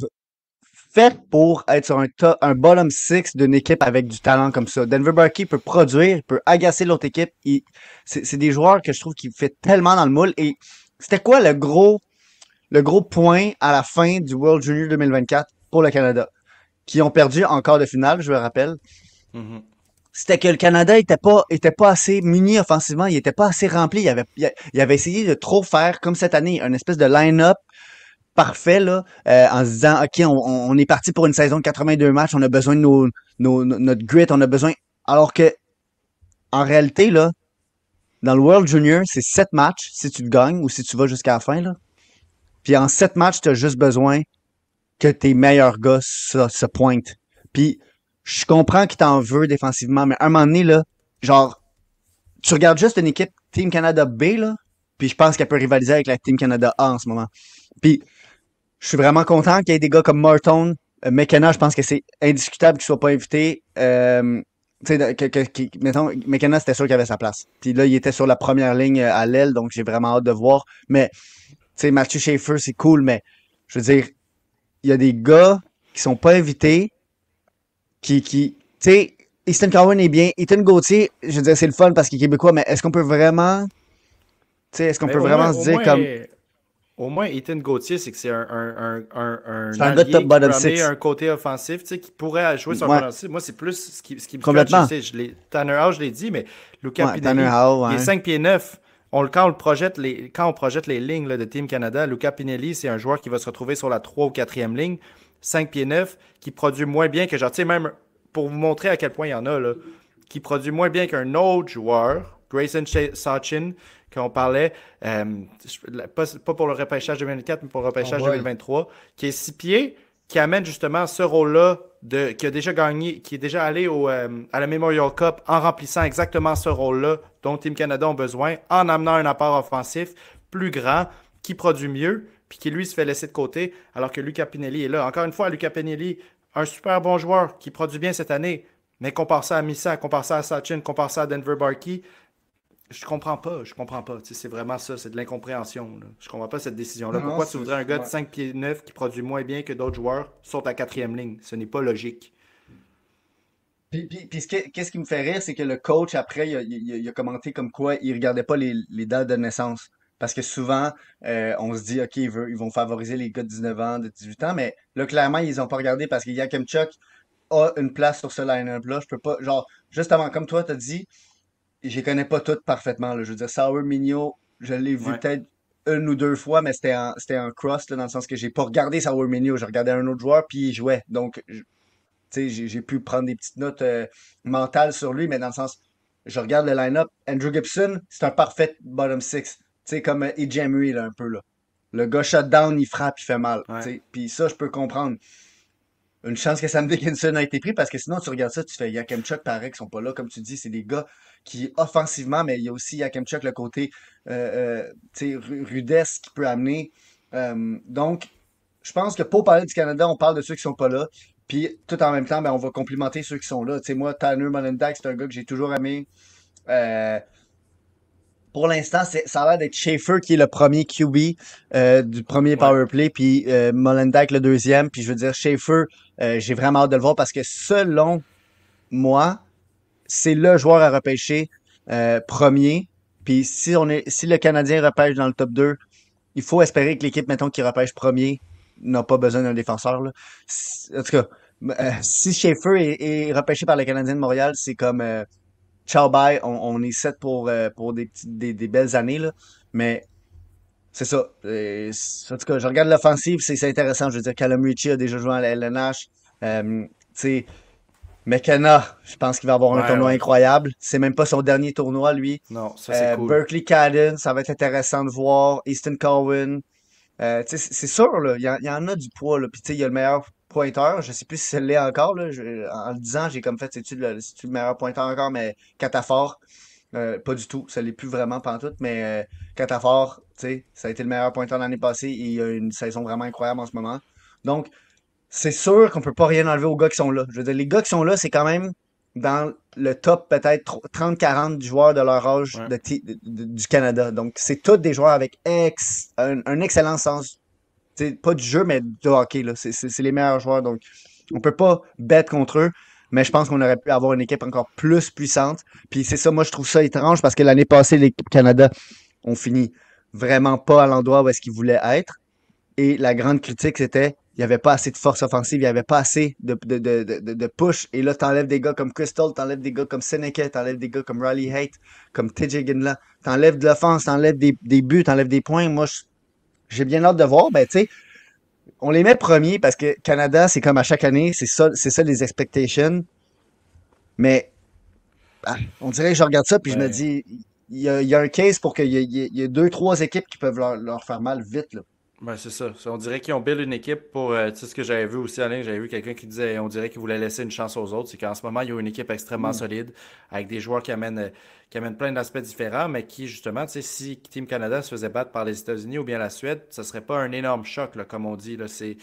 fait pour être sur un bottom six d'une équipe avec du talent comme ça. Denver Barkey peut produire, peut agacer l'autre équipe. C'est des joueurs que je trouve qui fait tellement dans le moule. Et c'était quoi le gros point à la fin du World Junior 2024 pour le Canada? Qui ont perdu en quart de finale, je me rappelle. Mhm. C'était que le Canada était pas assez muni offensivement, il était pas assez rempli. Il avait essayé de trop faire comme cette année, une espèce de line-up parfait là, en se disant ok, on est parti pour une saison de 82 matchs, on a besoin de notre grit, on a besoin. Alors que en réalité là, dans le World Junior, c'est 7 matchs si tu le gagnes ou si tu vas jusqu'à la fin là. Puis en 7 matchs, tu as juste besoin que tes meilleurs gars se pointent. Puis je comprends qu'il t'en veut défensivement, mais à un moment donné là, genre tu regardes juste une équipe Team Canada B là, puis je pense qu'elle peut rivaliser avec la Team Canada A en ce moment. Puis je suis vraiment content qu'il y ait des gars comme Martin, McKenna, je pense que c'est indiscutable qu'il soit pas invité. Tu sais, mettons, McKenna, c'était sûr qu'il avait sa place. Puis là, il était sur la première ligne à l'aile, donc j'ai vraiment hâte de voir. Mais, tu sais, Matthew Schaefer, c'est cool, mais je veux dire, il y a des gars qui sont pas invités, tu sais, Easton Cowan est bien. Ethan Gauthier, je veux dire, c'est le fun parce qu'il est québécois, mais est-ce qu'on peut vraiment, tu sais, est-ce qu'on Mais peut vraiment se dire comme, au moins, Ethan Gauthier, c'est que c'est un c'est un gars de top allié qui bottom peut amener six. un côté offensif, tu sais, qui pourrait jouer sur un Ouais, ballon offensif. Moi, c'est plus ce qui me frappe, je complètement. sais, Tanner Howe, je l'ai dit, mais Luca Ouais, Tanner Pinelli, Howe, il est ouais. 5 pieds 9. quand on projette les lignes là, de Team Canada, Luca Pinelli, c'est un joueur qui va se retrouver sur la 3 ou 4e ligne, 5 pieds 9, qui produit moins bien que genre, tu sais, même pour vous montrer à quel point il y en a, là, qui produit moins bien qu'un autre joueur, Grayson Sachin, qu'on parlait, pas pour le repêchage 2024, mais pour le repêchage 2023, qui est 6 pieds, qui amène justement ce rôle-là, qui a déjà gagné, qui est déjà allé à la Memorial Cup en remplissant exactement ce rôle-là dont Team Canada ont besoin, en amenant un apport offensif plus grand, qui produit mieux, puis qui lui se fait laisser de côté, alors que Luca Pinelli est là. Encore une fois, Luca Pinelli, un super bon joueur qui produit bien cette année, mais compare ça à Missa, compare ça à Sachin, compare ça à Denver Barkey, je comprends pas. C'est vraiment ça, c'est de l'incompréhension. Là. Je comprends pas cette décision-là. Non, Pourquoi tu voudrais un gars de ouais. 5 pieds 9 qui produit moins bien que d'autres joueurs sur ta 4e ligne? Ce n'est pas logique. Puis qu'est-ce qui me fait rire, c'est que le coach, après, il a commenté comme quoi il regardait pas les dates de naissance. Parce que souvent, on se dit, OK, ils vont favoriser les gars de 19 ans, de 18 ans, mais là, clairement, ils ont pas regardé parce que Yakemchuk a une place sur ce line-up-là. Je peux pas, genre, juste avant, comme toi, t'as dit, je les connais pas toutes parfaitement, là. Je veux dire, Sauer Migno, je l'ai vu Ouais. peut-être une ou deux fois, mais c'était en cross, là, dans le sens que j'ai pas regardé Sauer Migno, j'ai regardé un autre joueur, puis il jouait. Donc, tu sais, j'ai pu prendre des petites notes mentales sur lui, mais dans le sens, je regarde le line-up. Andrew Gibson, c'est un parfait bottom six. Tu sais, comme Emery, là, un peu, là. Le gars shutdown, il frappe, il fait mal. Tu Ouais. sais. Puis ça, je peux comprendre. Une chance que Sam Dickinson a été pris parce que sinon, tu regardes ça, tu fais Yakemchuk, pareil, qui sont pas là. Comme tu dis, c'est des gars qui, offensivement, mais il y a aussi Yakemchuk, le côté tu sais, rudesse qui peut amener. Donc, je pense que pour parler du Canada, on parle de ceux qui sont pas là. Puis tout en même temps, ben, on va complimenter ceux qui sont là. Tu sais, moi, Tanner Molendyk, c'est un gars que j'ai toujours aimé. Euh, pour l'instant, ça a l'air d'être Schaefer qui est le premier QB du premier Ouais. power play, puis Molendyk le deuxième. Puis je veux dire, Schaefer, j'ai vraiment hâte de le voir parce que selon moi, c'est le joueur à repêcher premier. Puis si le Canadien repêche dans le top 2, il faut espérer que l'équipe, mettons, qui repêche premier n'a pas besoin d'un défenseur. Là. En tout cas, si Schaefer est repêché par le Canadien de Montréal, c'est comme ciao bye, on est set pour des belles années. Là. Mais c'est ça. En tout cas, je regarde l'offensive, c'est intéressant. Je veux dire, Callum Ritchie a déjà joué à la LNH. Tu sais, McKenna, je pense qu'il va avoir un Ouais, tournoi ouais. incroyable. C'est même pas son dernier tournoi, lui. Non, ça c'est cool. Berkeley Cadden, ça va être intéressant de voir. Easton Cowan. Tu sais, c'est sûr, là, il y en a du poids, là. Puis, tu sais, il y a le meilleur pointeur. Je sais plus si c'est l'est encore, là. En le disant, j'ai comme fait, c'est-tu le meilleur pointeur encore, mais Catafort, pas du tout. Ça l'est plus vraiment pantoute, mais Catafort, tu sais, ça a été le meilleur pointeur l'année passée et il a une saison vraiment incroyable en ce moment. Donc, c'est sûr qu'on peut pas rien enlever aux gars qui sont là. Je veux dire, les gars qui sont là, c'est quand même dans le top peut-être 30-40 joueurs de leur âge Ouais. du Canada. Donc, c'est tous des joueurs avec un excellent sens, tu sais, pas du jeu, mais du hockey. Là. C'est les meilleurs joueurs. Donc, on peut pas bête contre eux, mais je pense qu'on aurait pu avoir une équipe encore plus puissante. Puis c'est ça, moi, je trouve ça étrange parce que l'année passée, l'équipe Canada ont fini vraiment pas à l'endroit où est-ce qu'ils voulaient être. Et la grande critique, c'était il n'y avait pas assez de force offensive, il n'y avait pas assez de push. Et là, t'enlèves des gars comme Crystal, t'enlèves des gars comme Seneca, t'enlèves des gars comme Riley Haight, comme TJ Ginla. T'enlèves de l'offense, t'enlèves des buts, t'enlèves des points. Moi, j'ai bien hâte de voir. Ben, tu sais, on les met premiers parce que Canada, c'est comme à chaque année, c'est ça les expectations. Mais on dirait que je regarde ça puis je me Ben, dis, il y a un case pour qu'il y ait deux, trois équipes qui peuvent leur faire mal vite, là. ben, c'est ça. On dirait qu'ils ont build une équipe pour. Tu sais, ce que j'avais vu aussi, Alain, j'avais vu quelqu'un qui disait on dirait qu'ils voulaient laisser une chance aux autres. C'est qu'en ce moment, ils ont une équipe extrêmement Mm. solide, avec des joueurs qui amènent plein d'aspects différents, mais qui, justement, tu sais, si Team Canada se faisait battre par les États-Unis ou bien la Suède, ça serait pas un énorme choc, là, comme on dit. Là. C'est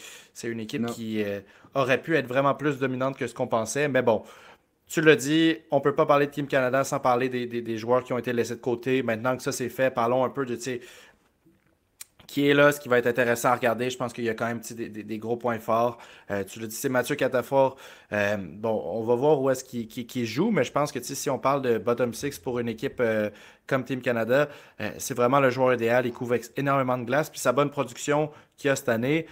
une équipe Non. qui aurait pu être vraiment plus dominante que ce qu'on pensait. Mais bon, tu l'as dit, on peut pas parler de Team Canada sans parler des joueurs qui ont été laissés de côté. Maintenant que ça c'est fait, parlons un peu de, tu sais, qui est là, ce qui va être intéressant à regarder. Je pense qu'il y a quand même des gros points forts. Tu l'as dit, c'est Mathieu Catafort. Bon, on va voir où est-ce qu'il joue, mais je pense que si on parle de bottom six pour une équipe comme Team Canada, c'est vraiment le joueur idéal. Il couvre énormément de glace. Puis sa bonne production qu'il y a cette année,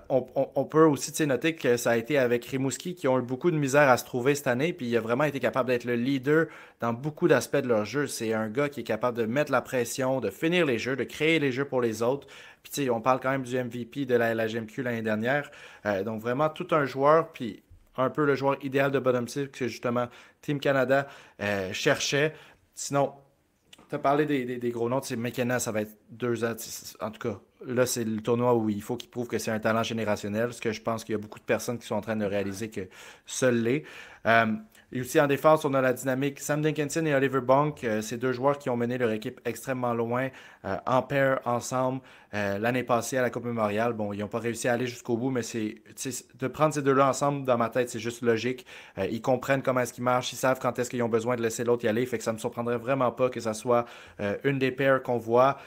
on peut aussi noter que ça a été avec Rimouski qui ont eu beaucoup de misère à se trouver cette année. Puis il a vraiment été capable d'être le leader dans beaucoup d'aspects de leur jeu. C'est un gars qui est capable de mettre la pression, de finir les jeux, de créer les jeux pour les autres. Puis on parle quand même du MVP de la LHMQ l'année dernière. Donc vraiment tout un joueur. Puis un peu le joueur idéal de bottom six que justement Team Canada cherchait. Sinon, tu as parlé des gros noms. McKenna, ça va être 2 ans. En tout cas, là, c'est le tournoi où il faut qu'il prouve que c'est un talent générationnel, ce que je pense qu'il y a beaucoup de personnes qui sont en train de réaliser que seul l'est. Et aussi en défense, on a la dynamique Sam Dinkinson et Oliver Bonk. C'est 2 joueurs qui ont mené leur équipe extrêmement loin en paire, ensemble. L'année passée à la Coupe Mémoriale, bon, ils n'ont pas réussi à aller jusqu'au bout, mais de prendre ces 2-là ensemble, dans ma tête, c'est juste logique. Ils comprennent comment est-ce qu'ils marchent, ils savent quand est-ce qu'ils ont besoin de laisser l'autre y aller. Fait que ça ne me surprendrait vraiment pas que ça soit une des paires qu'on voit.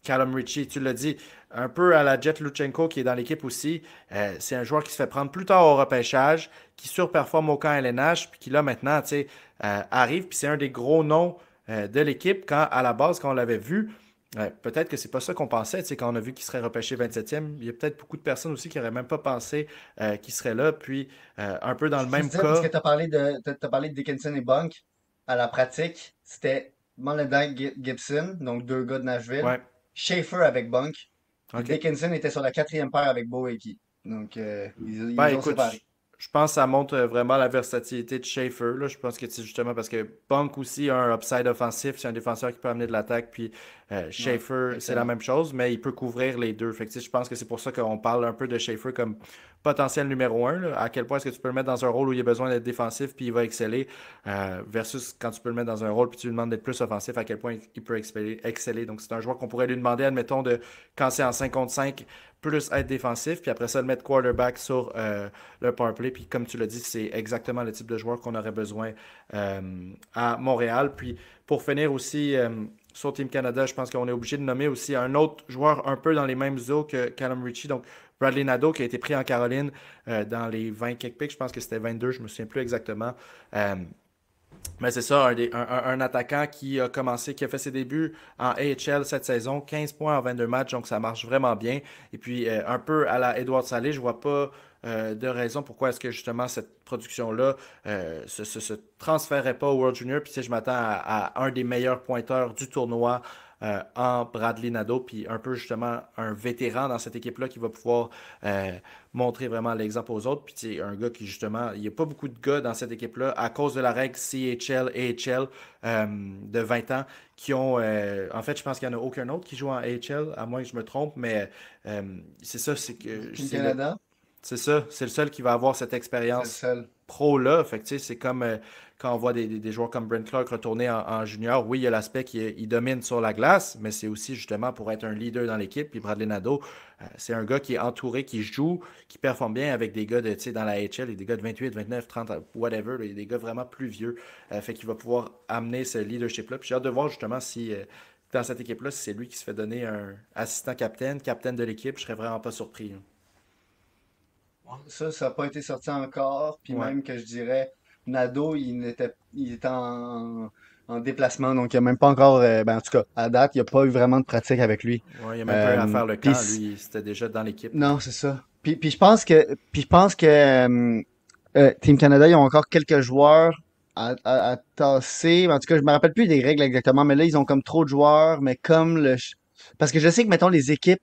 Callum Ritchie, tu l'as dit, un peu à la Jet Luchenko qui est dans l'équipe aussi. C'est un joueur qui se fait prendre plus tard au repêchage, qui surperforme au camp LNH, puis qui là maintenant arrive, puis c'est un des gros noms de l'équipe quand à la base, quand on l'avait vu. Peut-être que c'est pas ça qu'on pensait, quand on a vu qu'il serait repêché 27e. Il y a peut-être beaucoup de personnes aussi qui n'auraient même pas pensé qu'il serait là. Puis un peu dans le Je même disais, parce que cas. t'as parlé de Dickinson et Bunk, à la pratique, c'était Mullendy Gibson, donc 2 gars de Nashville, Ouais, Schaefer avec Bunk, puis OK. Dickinson était sur la 4e paire avec Boeki. Donc, Ben ils ont écoute, séparé. je pense que ça montre vraiment la versatilité de Schaefer. Là. Je pense que c'est justement parce que Punk aussi a un upside offensif, c'est un défenseur qui peut amener de l'attaque, puis Ouais, Schaefer, c'est la excellent. même chose, mais il peut couvrir les deux. Fait que, je pense que c'est pour ça qu'on parle un peu de Schaefer comme potentiel numéro un. Là. À quel point est-ce que tu peux le mettre dans un rôle où il a besoin d'être défensif, puis il va exceller, versus quand tu peux le mettre dans un rôle, puis tu lui demandes d'être plus offensif, à quel point il peut exceller. Donc c'est un joueur qu'on pourrait lui demander, admettons, de quand c'est en 5 contre 5 plus être défensif, puis après ça, le mettre quarterback sur le powerplay. Puis comme tu l'as dit, c'est exactement le type de joueur qu'on aurait besoin à Montréal. Puis pour finir aussi sur Team Canada, je pense qu'on est obligé de nommer aussi un autre joueur un peu dans les mêmes eaux que Callum Ritchie, donc Bradley Nadeau, qui a été pris en Caroline dans les 20 quelques picks, je pense que c'était 22, je me souviens plus exactement. Mais c'est ça, un attaquant qui a commencé, qui a fait ses débuts en AHL cette saison, 15 points en 22 matchs, donc ça marche vraiment bien. Et puis, un peu à la Edouard Salé, je vois pas de raison pourquoi est-ce que justement cette production-là se transférait pas au World Junior. Puis, je m'attends à un des meilleurs pointeurs du tournoi en Bradley Nadeau, puis un peu justement un vétéran dans cette équipe-là qui va pouvoir montrer vraiment l'exemple aux autres. Puis un gars qui justement, il n'y a pas beaucoup de gars dans cette équipe-là à cause de la règle CHL, AHL de 20 ans qui ont, en fait, je pense qu'il n'y en a aucun autre qui joue en AHL, à moins que je me trompe, mais c'est ça, c'est que Team Canada, c'est ça, c'est le seul qui va avoir cette c'est le expérience seul. pro-là. Fait que, c'est comme quand on voit des joueurs comme Brent Clark retourner en junior. Oui, il y a l'aspect qu'il domine sur la glace, mais c'est aussi justement pour être un leader dans l'équipe. Puis Bradley Nadeau, c'est un gars qui est entouré, qui joue, qui performe bien avec des gars dans la HL, et des gars de 28, 29, 30, whatever, là, des gars vraiment plus vieux. Fait qu'il va pouvoir amener ce leadership-là. Puis j'ai hâte de voir justement si dans cette équipe-là, si c'est lui qui se fait donner un assistant capitaine de l'équipe, je serais vraiment pas surpris, là. Ça n'a pas été sorti encore. Puis Ouais. même que je dirais, Nado, il était en déplacement, donc il n'y a même pas encore, ben en tout cas, à date, il n'y a pas eu vraiment de pratique avec lui. Ouais, il a même pas eu à faire le Puis camp. Lui, c'était déjà dans l'équipe. non, c'est ça. Puis je pense que Team Canada, ils ont encore quelques joueurs à tasser. En tout cas, je me rappelle plus des règles exactement, mais là, ils ont comme trop de joueurs, mais comme parce que je sais que, mettons, les équipes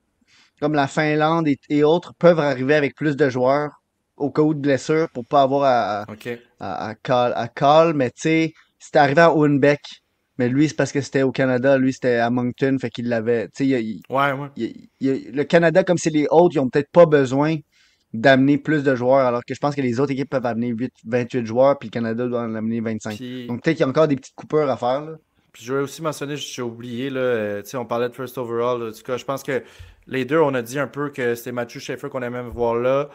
comme la Finlande et autres peuvent arriver avec plus de joueurs au cas où de blessure pour pas avoir OK. à call, mais tu sais, c'était arrivé à Hohenbeck, mais lui, c'est parce que c'était au Canada, lui, c'était à Moncton, fait qu'il l'avait, tu sais, Ouais, ouais. le Canada, comme c'est les autres, ils ont peut-être pas besoin d'amener plus de joueurs, alors que je pense que les autres équipes peuvent amener 28 joueurs, puis le Canada doit en amener 25. Puis, Donc peut-être qu'il y a encore des petites coupures à faire, là. puis je voulais aussi mentionner, j'ai oublié, là, on parlait de first overall. Là. En tout cas, je pense que les deux, on a dit un peu que c'était Matthew Schaefer qu'on aimait voir là.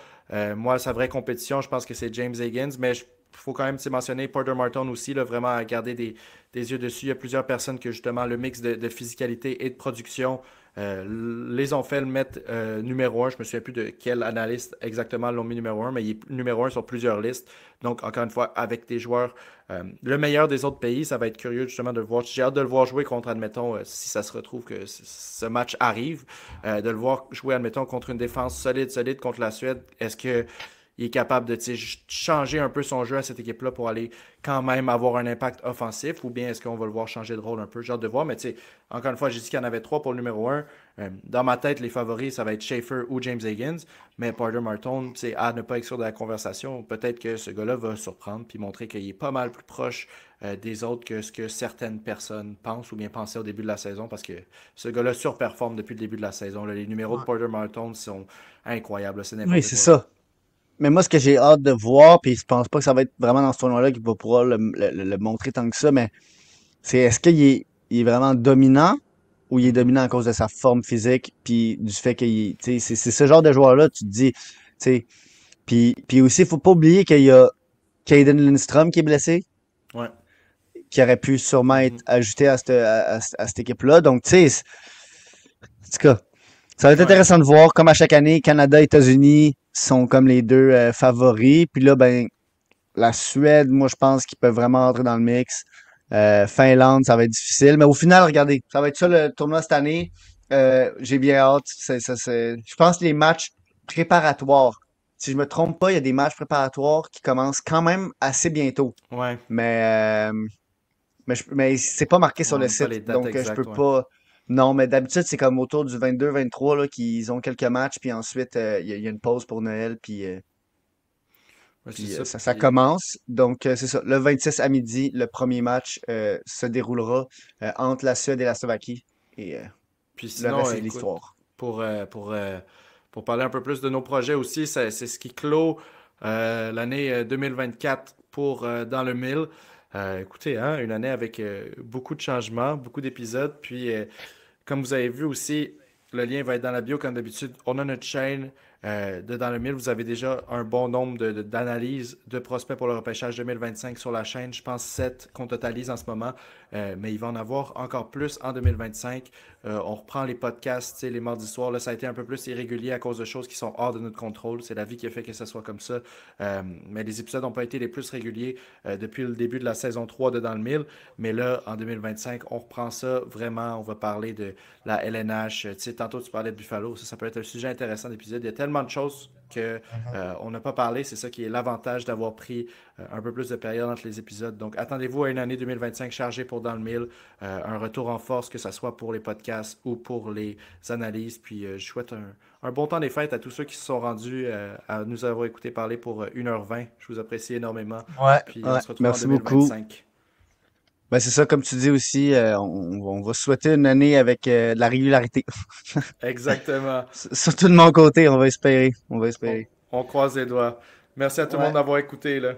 Moi, sa vraie compétition, je pense que c'est James Higgins, mais il faut quand même mentionner Porter Martin aussi, là, vraiment à garder des yeux dessus. Il y a plusieurs personnes que justement le mix de physicalité et de production les ont fait le mettre numéro un. Je me souviens plus de quel analyste exactement l'ont mis numéro un, mais il est numéro un sur plusieurs listes. Donc, encore une fois, avec des joueurs, le meilleur des autres pays, ça va être curieux justement de le voir. J'ai hâte de le voir jouer contre, admettons, si ça se retrouve que ce match arrive, de le voir jouer, admettons, contre une défense solide contre la Suède. Est-ce que il est capable de changer un peu son jeu à cette équipe-là pour aller quand même avoir un impact offensif, ou bien est-ce qu'on va le voir changer de rôle un peu? J'ai hâte de voir, mais encore une fois, j'ai dit qu'il y en avait trois pour le numéro un. Dans ma tête, les favoris, ça va être Schaefer ou James Higgins, mais Porter Martone, à ne pas exclure de la conversation, peut-être que ce gars-là va surprendre puis montrer qu'il est pas mal plus proche des autres que ce que certaines personnes pensent ou bien pensaient au début de la saison, parce que ce gars-là surperforme depuis le début de la saison. Là. Les numéros de Ouais. Porter Martone sont incroyables, c'est Oui, n'importe c'est quoi. Là. ça. Mais moi, ce que j'ai hâte de voir, puis je pense pas que ça va être vraiment dans ce tournoi-là qu'il va pouvoir le montrer tant que ça, mais c'est est-ce il est vraiment dominant ou il est Mhm. dominant à cause de sa forme physique, puis du fait qu'il, tu sais, c'est ce genre de joueur-là, tu te dis, tu sais, puis aussi, faut pas oublier qu'il y a Caden Lindstrom qui est blessé, Ouais. qui aurait pu sûrement être Mhm. ajouté à cette équipe-là. Donc, tu sais, en tout cas, ça va être Ouais. intéressant de voir, comme à chaque année, Canada et États-Unis sont comme les deux favoris. Puis là, ben, la Suède, moi, je pense qu'ils peuvent vraiment entrer dans le mix. Finlande, ça va être difficile. Mais au final, regardez, ça va être ça le tournoi cette année. J'ai bien hâte. Je pense que les matchs préparatoires, si je me trompe pas, il y a des matchs préparatoires qui commencent quand même assez bientôt. Ouais. Mais, mais c'est pas marqué sur On le n'a pas site. les dates Donc, je peux exactes, ouais. pas. Non, mais d'habitude, c'est comme autour du 22-23 là, qu'ils ont quelques matchs. Puis ensuite, il y a une pause pour Noël. Ouais, c'est Puis ça. ça Puis, commence. Donc, c'est ça. Le 26 à midi, le premier match se déroulera entre la Suède et la Slovaquie. Et puis le sinon, reste, c'est de écoute, l'histoire. pour, euh, pour, euh, pour parler un peu plus de nos projets aussi, c'est ce qui clôt l'année 2024 pour Dans le Mille. Écoutez, hein, une année avec beaucoup de changements, beaucoup d'épisodes. Puis, comme vous avez vu aussi, le lien va être dans la bio comme d'habitude. On a notre chaîne de Dans le Mille. Vous avez déjà un bon nombre d'analyses de prospects pour le repêchage 2025 sur la chaîne. Je pense 7 qu'on totalise en ce moment. Mais il va en avoir encore plus en 2025. On reprend les podcasts, les mardis soirs. Là, ça a été un peu plus irrégulier à cause de choses qui sont hors de notre contrôle. C'est la vie qui a fait que ça soit comme ça. Mais les épisodes n'ont pas été les plus réguliers depuis le début de la saison 3 de Dans le Mille. Mais là, en 2025, on reprend ça vraiment. On va parler de la LNH. Tu sais, tantôt, tu parlais de Buffalo. Ça peut être un sujet intéressant d'épisode. Il y a tellement de choses que on n'a pas parlé. C'est ça qui est l'avantage d'avoir pris un peu plus de période entre les épisodes. Donc, attendez-vous à une année 2025 chargée pour Dans le Mille. Un retour en force, que ce soit pour les podcasts ou pour les analyses. Puis, je souhaite un bon temps des fêtes à tous ceux qui se sont rendus à nous avoir écouté parler pour 1h20. Je vous apprécie énormément. Ouais, Puis, on ouais. se retrouve en Merci beaucoup. 2025. Ben, c'est ça, comme tu dis aussi, on va souhaiter une année avec de la régularité. Exactement. Surtout de mon côté, on va espérer. On va On, espérer. on croise les doigts. Merci à tout le monde Ouais. d'avoir écouté, là.